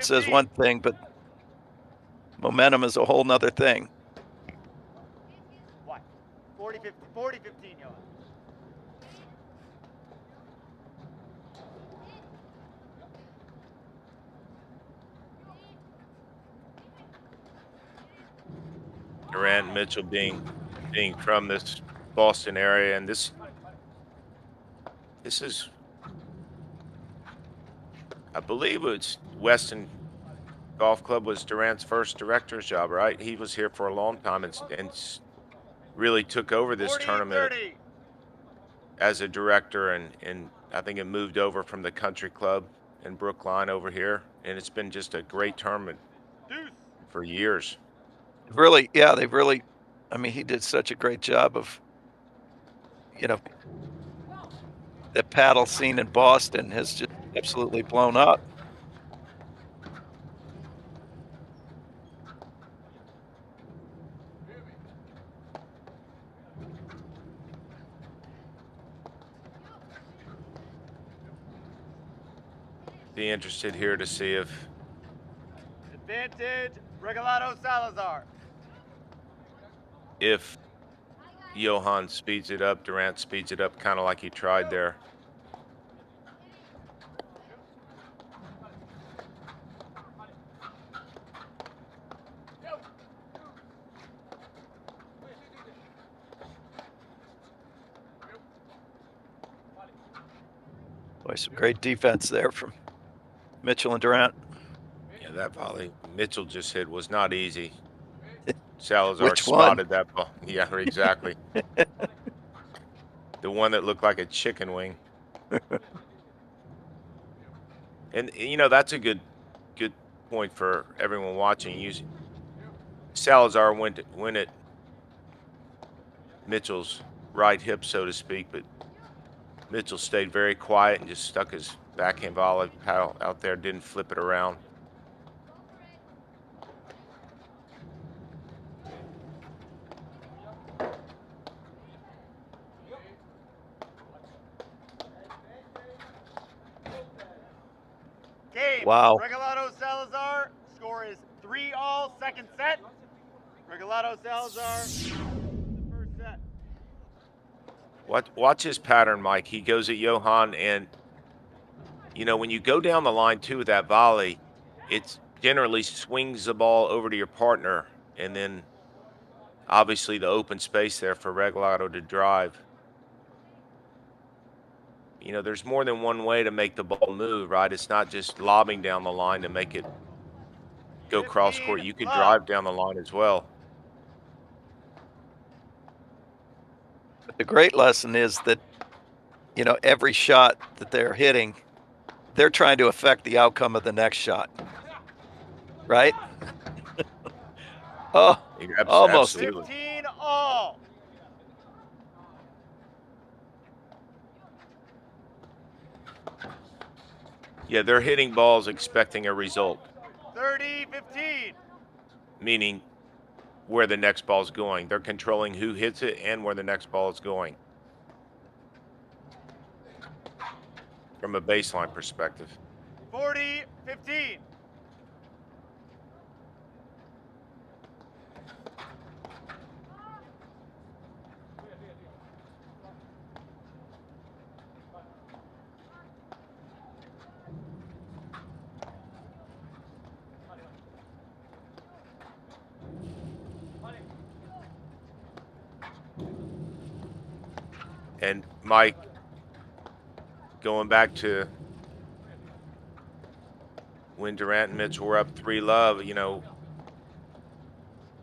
Speaker 5: says
Speaker 6: 40-15.
Speaker 5: one thing, but momentum is a whole nother thing.
Speaker 6: What? 40-15, Johan.
Speaker 4: Durant and Mitchell being from this Boston area, and this is, I believe it's Weston Golf Club was Durant's first director's job, right? He was here for a long time and really took over this
Speaker 6: 40-30.
Speaker 4: tournament as a director, and I think it moved over from the country club in Brookline over here, and it's been just a great tournament
Speaker 6: Deuce.
Speaker 4: for years.
Speaker 5: Really, yeah, they've really, I mean, he did such a great job of, you know, the paddle scene in Boston has just absolutely blown up.
Speaker 4: Be interested here to see if
Speaker 6: Advantage, Regalado Salazar.
Speaker 4: Johan speeds it up, Durant speeds it up, kind of like he tried there.
Speaker 5: Boy, some great defense there from Mitchell and Durant.
Speaker 4: Yeah, that volley Mitchell just hit was not easy. Salazar
Speaker 5: Which one?
Speaker 4: spotted that ball. Yeah, exactly. The one that looked like a chicken wing. And you know, that's a good point for everyone watching. Salazar went at Mitchell's right hip, so to speak, but Mitchell stayed very quiet and just stuck his backhand volley paddle out there, didn't flip it around.
Speaker 6: Game.
Speaker 5: Wow.
Speaker 6: Regalado Salazar. Score is 3-all. Second set. Regalado Salazar. The first set.
Speaker 4: Watch his pattern, Mike. He goes at Johan, and you know, when you go down the line too with that volley, it generally swings the ball over to your partner, and then obviously the open space there for Regalado to drive. You know, there's more than one way to make the ball move, right? It's not just lobbing down the line to make it go cross court. You could drive down the line as well.
Speaker 5: But the great lesson is that, you know, every shot that they're hitting, they're trying to affect the outcome of the next shot. Right? Oh, almost.
Speaker 4: Absolutely.
Speaker 6: 15-all.
Speaker 4: Yeah, they're hitting balls expecting a result,
Speaker 6: 30-15.
Speaker 4: meaning where the next ball is going. They're controlling who hits it and where the next ball is going from a baseline perspective.
Speaker 6: 40-15.
Speaker 4: And Mike, going back to when Durant and Mitchell were up 3-love, you know,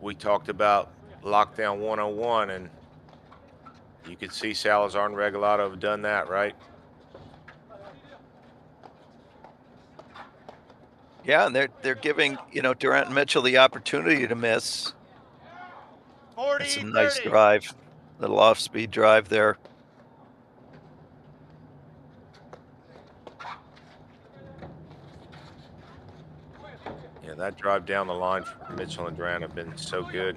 Speaker 4: we talked about lockdown 101, and you could see Salazar and Regalado have done that, right?
Speaker 5: Yeah, and they're giving, you know, Durant and Mitchell the opportunity to miss.
Speaker 6: 40-30.
Speaker 5: It's a nice drive, little off-speed drive there.
Speaker 4: Yeah, that drive down the line for Mitchell and Durant have been so good.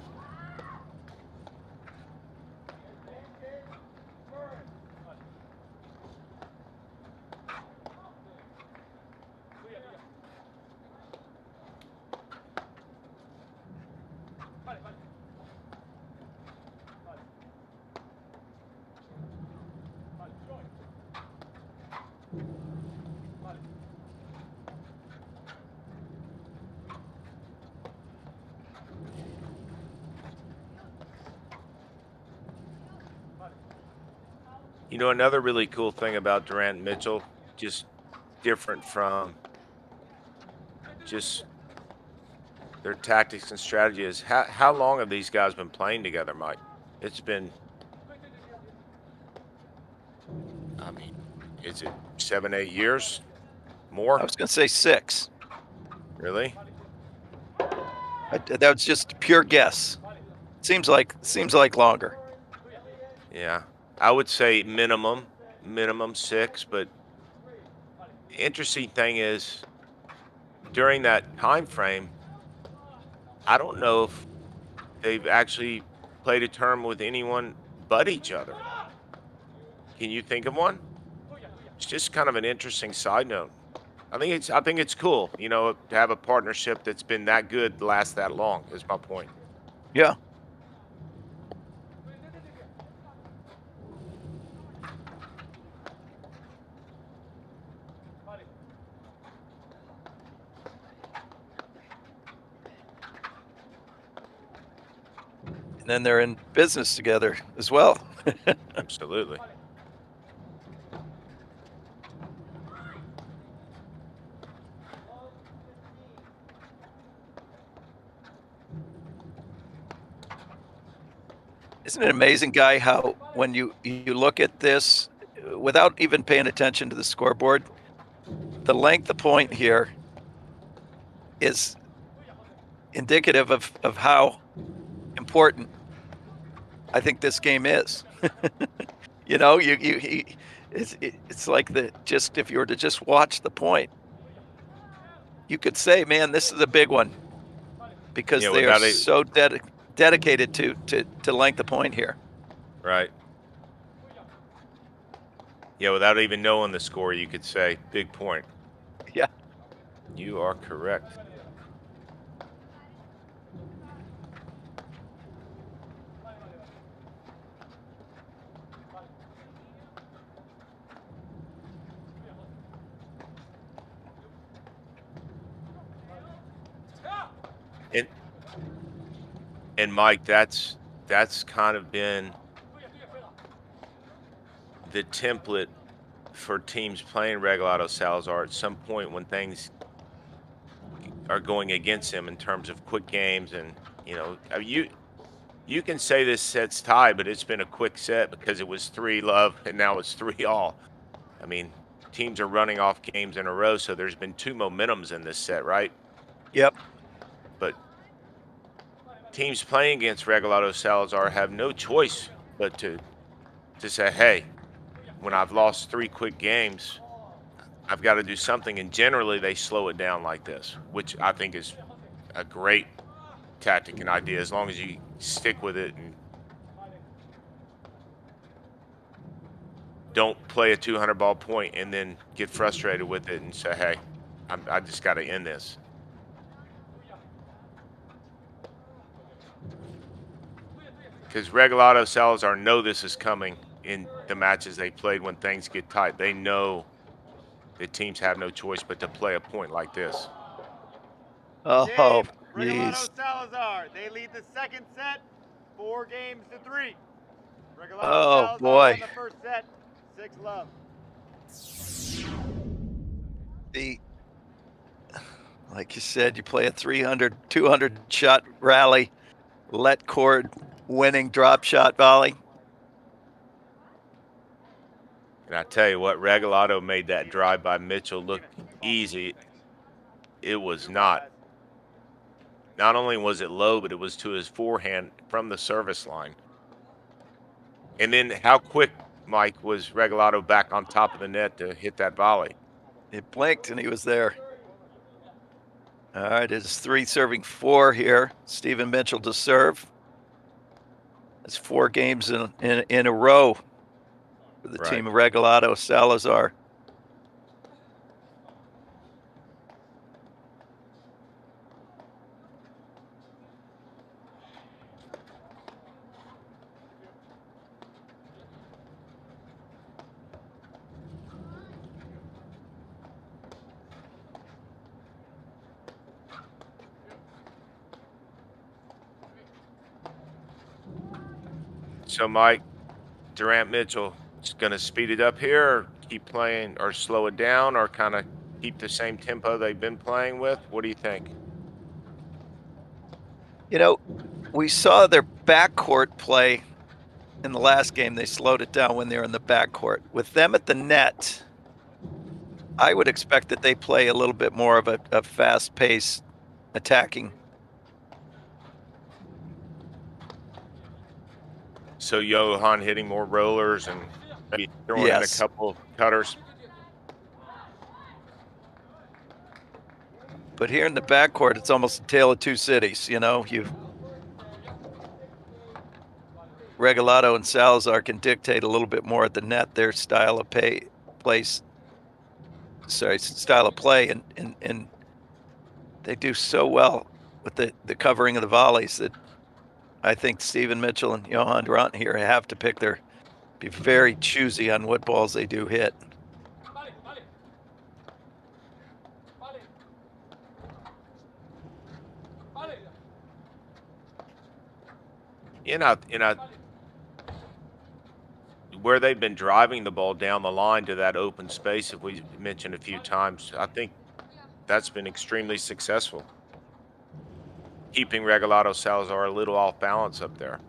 Speaker 4: You know, another really cool thing about Durant and Mitchell, just different from just their tactics and strategy, is how long have these guys been playing together, Mike? It's been, I mean, is it 7, 8 years? More?
Speaker 5: I was going to say 6.
Speaker 4: Really?
Speaker 5: That was just a pure guess. Seems like longer.
Speaker 4: Yeah. I would say minimum 6, but interesting thing is during that time frame, I don't know if they've actually played a tournament with anyone but each other. Can you think of one? It's just kind of an interesting side note. I think it's cool, you know, to have a partnership that's been that good last that long, is my point.
Speaker 5: Yeah. And then they're in business together as well.
Speaker 4: Absolutely.
Speaker 5: Isn't it amazing, Guy, how when you look at this without even paying attention to the scoreboard, the length of point here is indicative of how important I think this game is. You know, it's like just if you were to just watch the point, you could say, man, this is a big one because
Speaker 4: Yeah,
Speaker 5: they are
Speaker 4: without it,
Speaker 5: so dedicated to length of point here.
Speaker 4: right. Yeah, without even knowing the score, you could say big point.
Speaker 5: Yeah.
Speaker 4: You are correct. And Mike, that's kind of been the template for teams playing Regalado Salazar at some point when things are going against them in terms of quick games. And you know, you can say this set's tied, but it's been a quick set because it was 3-love and now it's 3-all. I mean, teams are running off games in a row, so there's been 2 momentums in this set, right?
Speaker 5: Yep.
Speaker 4: But teams playing against Regalado Salazar have no choice but to say, hey, when I've lost 3 quick games, I've got to do something. And generally, they slow it down like this, which I think is a great tactic and idea as long as you stick with it and don't play a 200-ball point and then get frustrated with it and say, hey, I just got to end this. Because Regalado Salazar know this is coming in the matches they played when things get tight. They know that teams have no choice but to play a point like this.
Speaker 5: Oh,
Speaker 6: Game,
Speaker 5: jeez.
Speaker 6: Regalado Salazar. They lead the second set, 4-3. Regalado
Speaker 5: Oh,
Speaker 6: Salazar
Speaker 5: boy.
Speaker 6: won the first set, 6-love.
Speaker 5: Like you said, you play a 300, 200 shot rally, let cord winning drop shot volley.
Speaker 4: And I tell you what, Regalado made that drive by Mitchell look easy. It was not. Not only was it low, but it was to his forehand from the service line. And then how quick, Mike, was Regalado back on top of the net to hit that volley?
Speaker 5: It blinked and he was there. All right, it's 3 serving 4 here. Stephen Mitchell to serve. That's 4 games in a row for the team of Regalado Salazar.
Speaker 4: So, Mike, Durant Mitchell going to speed it up here, or keep playing, or slow it down, or kind of keep the same tempo they've been playing with? What do you think?
Speaker 5: You know, we saw their backcourt play in the last game. They slowed it down when they're in the backcourt. With them at the net, I would expect that they play a little bit more of a fast pace attacking.
Speaker 4: So Johan hitting more rollers and maybe throwing in a
Speaker 5: Yes.
Speaker 4: couple of cutters.
Speaker 5: But here in the backcourt, it's almost a tale of two cities. You know, Regalado and Salazar can dictate a little bit more at the net their style of style of play, and they do so well with the covering of the volleys that I think Stephen Mitchell and Johan Randt here have to be very choosy on what balls they do hit.
Speaker 4: Where they've been driving the ball down the line to that open space, if we mentioned a few times, I think that's been extremely successful. Keeping Regalado Salazar a little off balance up there.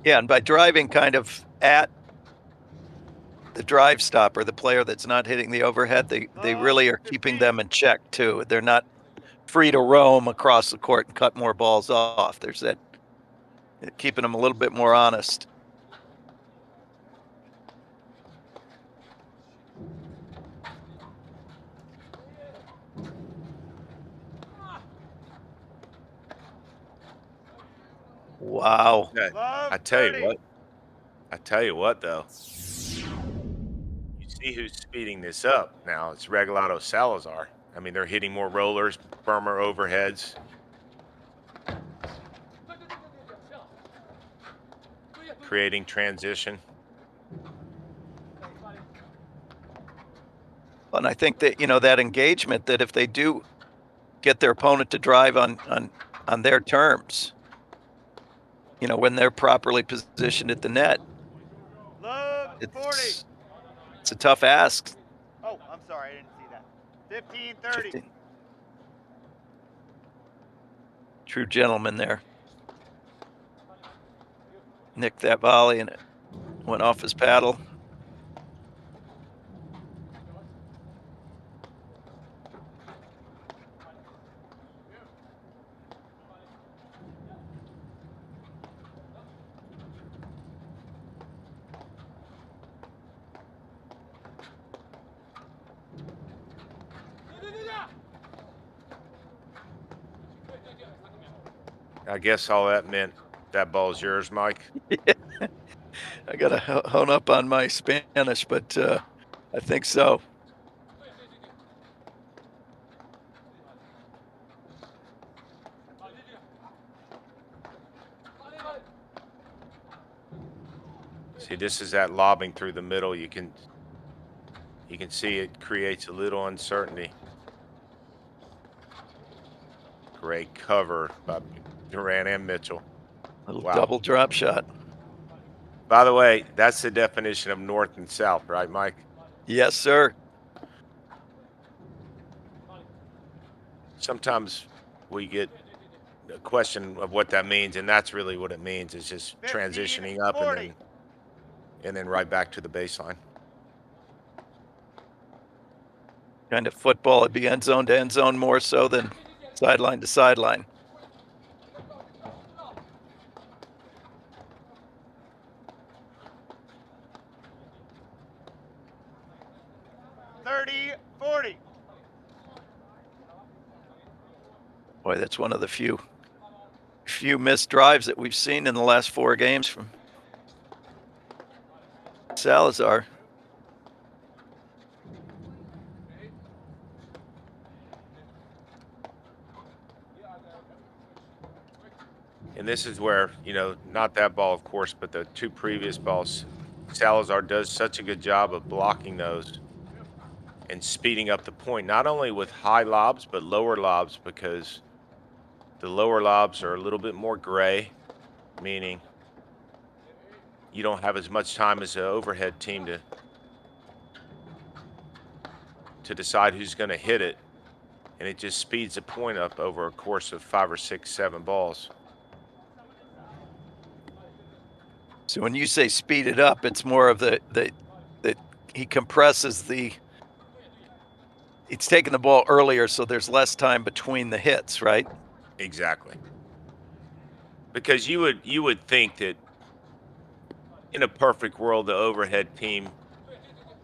Speaker 5: Yeah, and by driving kind of at the drive stopper, the player that's not hitting the overhead, they really are keeping them in check too. They're not free to roam across the court and cut more balls off. There's that, keeping them a little bit more honest. Wow.
Speaker 4: I tell you what though. You see who's speeding this up now. It's Regalado Salazar. I mean, they're hitting more rollers, firmer overheads. Creating transition.
Speaker 5: And I think that, that engagement, that if they do get their opponent to drive on their terms, when they're properly positioned at the net, it's a tough ask.
Speaker 6: Oh, I'm sorry, I didn't see that. 15-30.
Speaker 5: True gentleman there. Nicked that volley and it went off his paddle.
Speaker 4: I guess all that meant that ball's yours, Mike.
Speaker 5: Yeah. I got to hone up on my Spanish, but I think so.
Speaker 4: See, this is that lobbing through the middle. You can see it creates a little uncertainty. Great cover by Durant and Mitchell.
Speaker 5: Little double drop shot.
Speaker 4: By the way, that's the definition of north and south, right, Mike?
Speaker 5: Yes, sir.
Speaker 4: Sometimes we get a question of what that means, and that's really what it means. It's just transitioning up and then right back to the baseline.
Speaker 5: Kind of football, it'd be end zone to end zone more so than sideline to sideline. Boy, that's one of the few missed drives that we've seen in the last 4 games from Salazar.
Speaker 4: And this is where, not that ball, of course, but the 2 previous balls, Salazar does such a good job of blocking those and speeding up the point, not only with high lobs, but lower lobs, because the lower lobs are a little bit more gray, meaning you don't have as much time as the overhead team to decide who's going to hit it, and it just speeds the point up over a course of 5 or 6, 7 balls.
Speaker 5: So when you say speed it up, it's more of that he compresses he's taking the ball earlier, so there's less time between the hits, right?
Speaker 4: Exactly. Because you would think that in a perfect world, the overhead team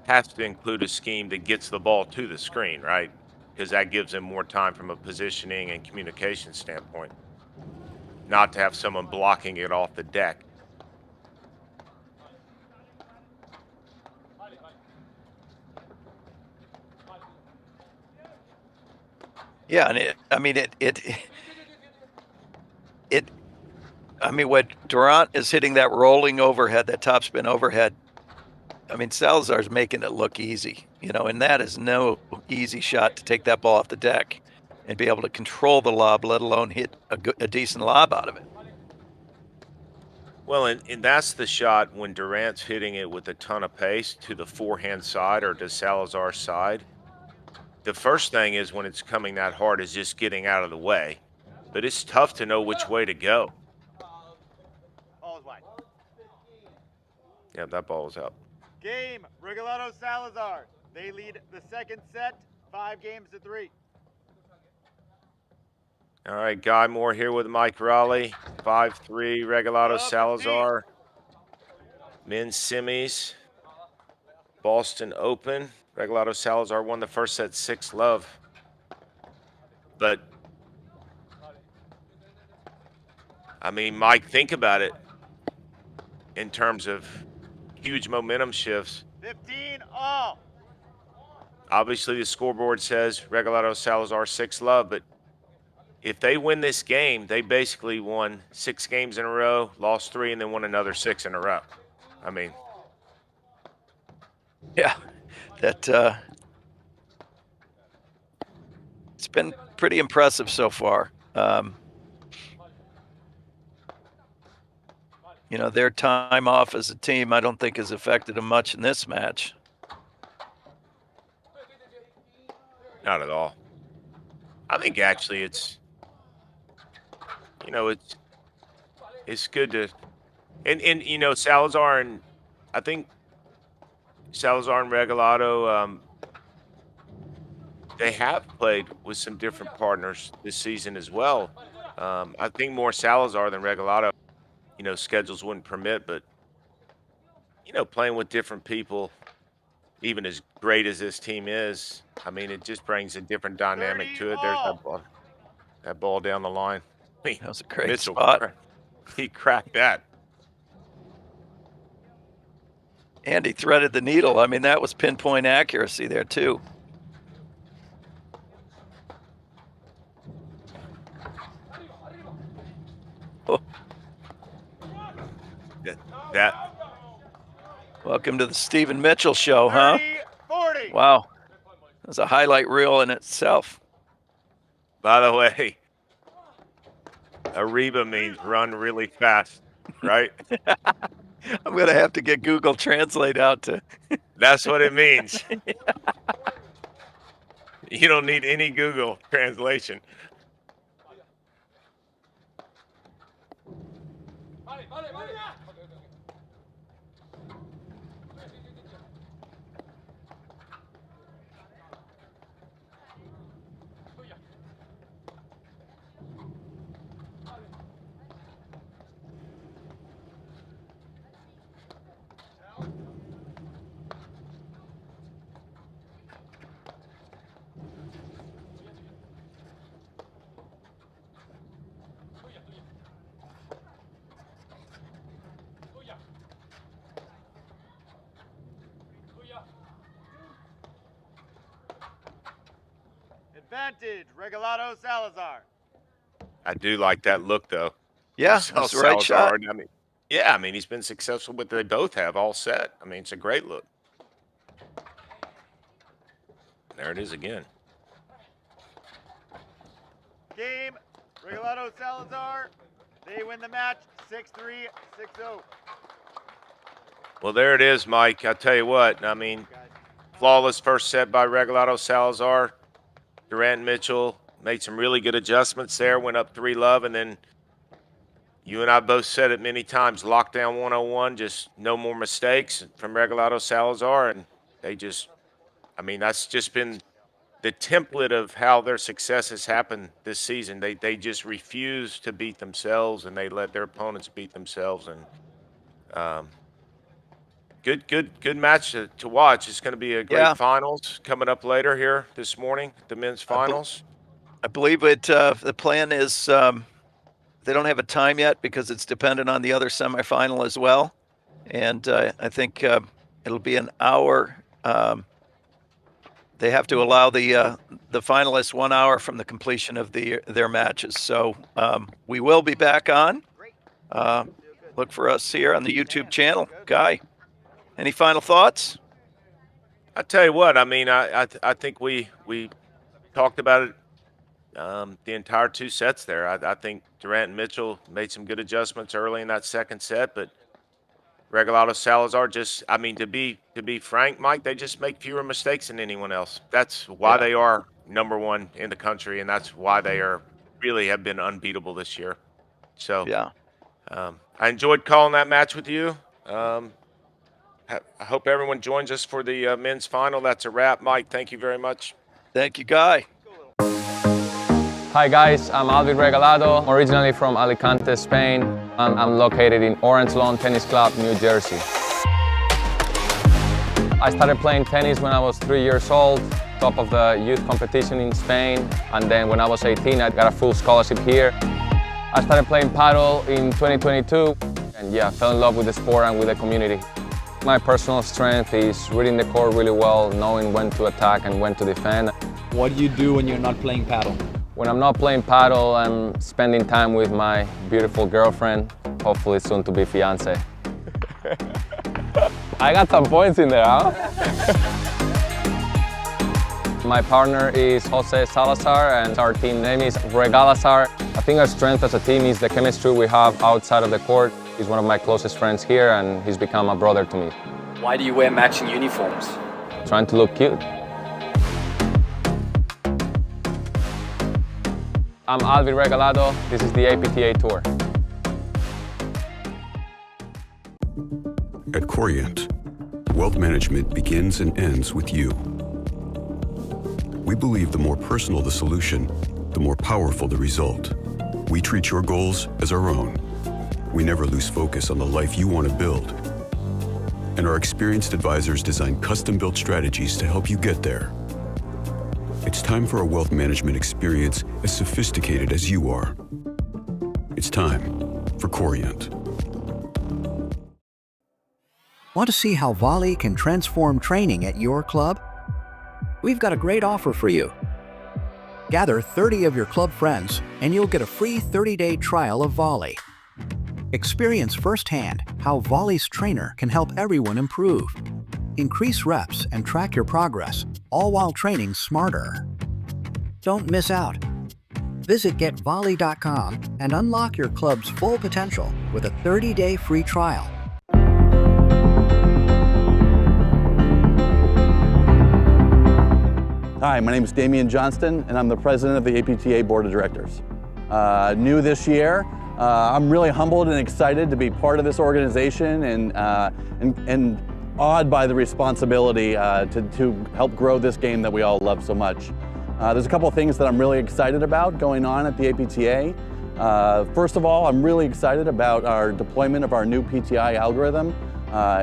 Speaker 4: has to include a scheme that gets the ball to the screen, right? Because that gives them more time from a positioning and communication standpoint, not to have someone blocking it off the deck.
Speaker 5: Yeah, and when Durant is hitting that rolling overhead, that topspin overhead, I mean, Salazar's making it look easy, and that is no easy shot to take that ball off the deck and be able to control the lob, let alone hit a decent lob out of it.
Speaker 4: Well, and that's the shot when Durant's hitting it with a ton of pace to the forehand side or to Salazar's side. The first thing is when it's coming that hard is just getting out of the way. But it's tough to know which way to go.
Speaker 6: Ball's wide.
Speaker 4: Yeah, that ball was out.
Speaker 6: Game, Regalado Salazar. They lead the second set, 5-3.
Speaker 4: All right, Guy Moore here with Mike Raleigh. 5-3, Regalado Salazar. Men's semis. Boston Open. Regalado Salazar won the first set 6-love. But, I mean, Mike, think about it in terms of huge momentum shifts.
Speaker 6: 15 all.
Speaker 4: Obviously, the scoreboard says Regalado Salazar 6-love, but if they win this game, they basically won 6 games in a row, lost 3, and then won another 6 in a row. I mean,
Speaker 5: yeah, that it's been pretty impressive so far. Their time off as a team, I don't think has affected them much in this match.
Speaker 4: not at all. I think actually it's good to and Salazar and I think Salazar and Regalado they have played with some different partners this season as well. I think more Salazar than Regalado. Schedules wouldn't permit, but playing with different people, even as great as this team is, I mean, it just brings a different dynamic to it. There's that ball down the line. I mean,
Speaker 5: That was a great
Speaker 4: Mitchell,
Speaker 5: spot.
Speaker 4: he cracked that.
Speaker 5: And he threaded the needle. I mean, that was pinpoint accuracy there, too. Oh.
Speaker 4: That.
Speaker 5: Welcome to the Stephen Mitchell Show, huh?
Speaker 6: 40.
Speaker 5: Wow. That's a highlight reel in itself.
Speaker 4: By the way, Ariba means run really fast, right?
Speaker 5: I'm going to have to get Google Translate out to.
Speaker 4: That's what it means. You don't need any Google translation.
Speaker 6: Advantage, Regalado Salazar.
Speaker 4: I do like that look, though.
Speaker 5: Yeah, that's the right shot.
Speaker 4: I mean, he's been successful, but they both have all set. I mean, it's a great look. There it is again.
Speaker 6: Game, Regalado Salazar. They win the match 6-3, 6-0.
Speaker 4: Well, there it is, Mike. I tell you what, I mean, flawless first set by Regalado Salazar. Randt Mitchell made some really good adjustments there, went up 3-love, and then you and I both said it many times, lockdown 101, just no more mistakes from Regalado Salazar, and they just, I mean, that's just been the template of how their success has happened this season. They just refuse to beat themselves, and they let their opponents beat themselves, and good match to watch. It's going to be a great finals coming up later here this morning, the men's finals.
Speaker 5: I believe the plan is they don't have a time yet because it's dependent on the other semifinal as well. And I think it'll be an hour. They have to allow the finalists 1 hour from the completion of their matches. So we will be back on. Look for us here on the YouTube channel. Guy, any final thoughts?
Speaker 4: I tell you what, I mean, I think we talked about it the entire 2 sets there. I think Randt and Mitchell made some good adjustments early in that second set, but Regalado Salazar just, I mean, to be frank, Mike, they just make fewer mistakes than anyone else. That's why they are #1 in the country, and that's why they are really have been unbeatable this year. So I enjoyed calling that match with you. I hope everyone joins us for the men's final. That's a wrap. Mike, thank you very much.
Speaker 5: Thank you, Guy.
Speaker 9: Hi guys, I'm Alvin Regalado, originally from Alicante, Spain, and I'm located in Orange Lawn Tennis Club, New Jersey. I started playing tennis when I was 3 years old, top of the youth competition in Spain, and then when I was 18 I got a full scholarship here. I started playing paddle in 2022, and yeah, fell in love with the sport and with the community. My personal strength is reading the court really well, knowing when to attack and when to defend.
Speaker 10: What do you do when you're not playing paddle?
Speaker 9: When I'm not playing paddle, I'm spending time with my beautiful girlfriend, hopefully soon to be fiance. I got some points in there, huh? My partner is Jose Salazar and our team name is Regalazar. I think our strength as a team is the chemistry we have outside of the court. He's one of my closest friends here and he's become a brother to me.
Speaker 10: Why do you wear matching uniforms?
Speaker 9: Trying to look cute. I'm Alvin Regalado. This is the APTA Tour.
Speaker 8: At Corient, wealth management begins and ends with you. We believe the more personal the solution, the more powerful the result. We treat your goals as our own. We never lose focus on the life you want to build. And our experienced advisors design custom-built strategies to help you get there. It's time for a wealth management experience as sophisticated as you are. It's time for Corient.
Speaker 7: Want to see how volley can transform training at your club? We've got a great offer for you. Gather 30 of your club friends and you'll get a free 30-day trial of volley. Experience firsthand how volley's trainer can help everyone improve. Increase reps and track your progress, all while training smarter. Don't miss out. Visit getvolley.com and unlock your club's full potential with a 30-day free trial.
Speaker 11: Hi, my name is Damian Johnston, and I'm the president of the APTA Board of Directors. New this year, I'm really humbled and excited to be part of this organization and awed by the responsibility to help grow this game that we all love so much. There's a couple of things that I'm really excited about going on at the APTA. First of all, I'm really excited about our deployment of our new PTI algorithm.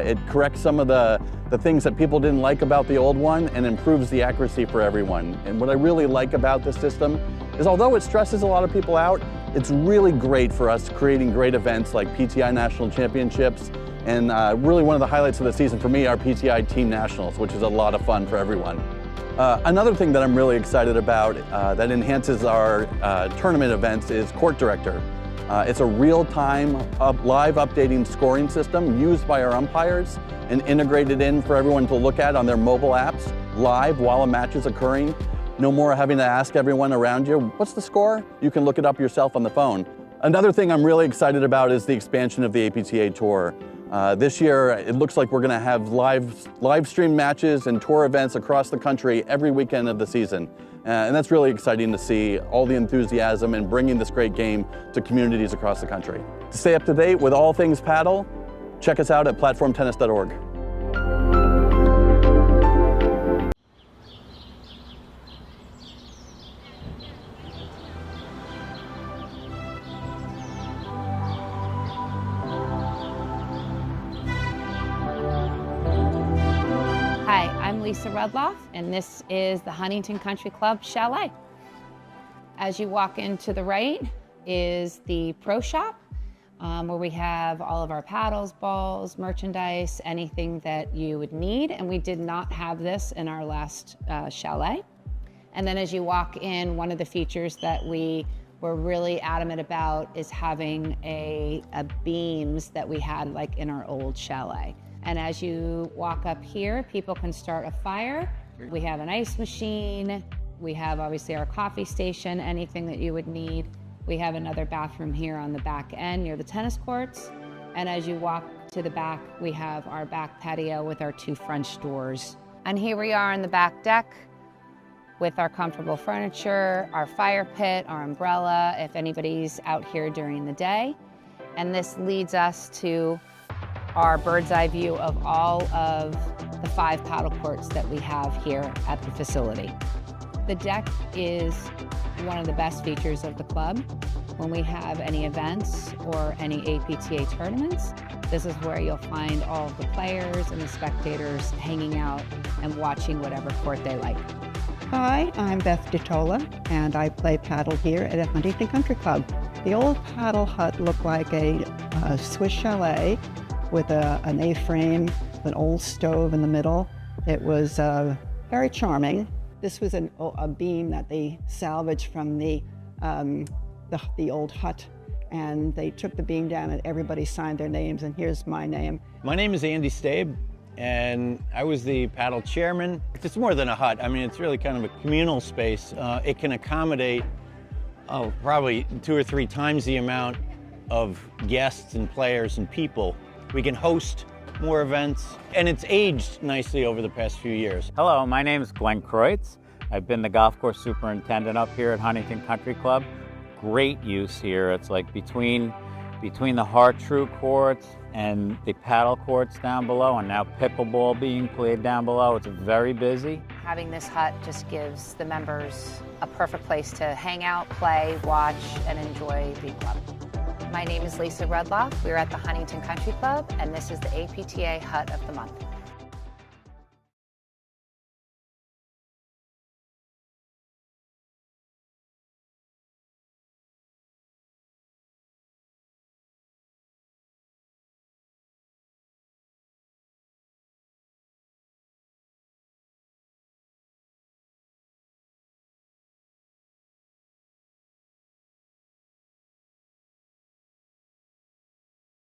Speaker 11: It corrects some of the things that people didn't like about the old one and improves the accuracy for everyone. And what I really like about this system is although it stresses a lot of people out, it's really great for us creating great events like PTI National Championships, and really one of the highlights of the season for me are PTI Team Nationals, which is a lot of fun for everyone. Another thing that I'm really excited about that enhances our tournament events is Court Director. It's a real-time, live updating scoring system used by our umpires and integrated in for everyone to look at on their mobile apps live while a match is occurring. No more having to ask everyone around you, what's the score? You can look it up yourself on the phone. Another thing I'm really excited about is the expansion of the APTA Tour. This year, it looks like we're going to have live stream matches and tour events across the country every weekend of the season. And that's really exciting to see all the enthusiasm and bringing this great game to communities across the country. To stay up to date with all things paddle, check us out at platformtennis.org.
Speaker 12: Hi, I'm Lisa Rudloff, and this is the Huntington Country Club Chalet. As you walk into the right is the Pro Shop, where we have all of our paddles, balls, merchandise, anything that you would need, and we did not have this in our last chalet. And then as you walk in, one of the features that we were really adamant about is having a beams that we had like in our old chalet. And as you walk up here, people can start a fire. We have an ice machine. We have obviously our coffee station, anything that you would need. We have another bathroom here on the back end near the tennis courts. And as you walk to the back, we have our back patio with our 2 French doors. And here we are on the back deck with our comfortable furniture, our fire pit, our umbrella, if anybody's out here during the day. And this leads us to our bird's eye view of all of the 5 paddle courts that we have here at the facility. The deck is one of the best features of the club. When we have any events or any APTA tournaments, this is where you'll find all of the players and the spectators hanging out and watching whatever court they like.
Speaker 13: Hi, I'm Beth DeTola, and I play paddle here at the Huntington Country Club. The old paddle hut looked like a Swiss chalet with an A-frame, an old stove in the middle. It was very charming. This was a beam that they salvaged from the old hut, and they took the beam down and everybody signed their names, and here's my name.
Speaker 14: My name is Andy Stabe, and I was the paddle chairman. It's more than a hut. I mean, it's really kind of a communal space. It can accommodate probably 2 or 3 times the amount of guests and players and people. We can host more events, and it's aged nicely over the past few years.
Speaker 15: Hello, my name is Glenn Kreutz. I've been the golf course superintendent up here at Huntington Country Club. Great use here. It's like between the Hart-True courts and the paddle courts down below, and now pickleball being played down below. It's very busy.
Speaker 12: Having this hut just gives the members a perfect place to hang out, play, watch, and enjoy the club. My name is Lisa Rudloff. We're at the Huntington Country Club, and this is the APTA Hut of the Month.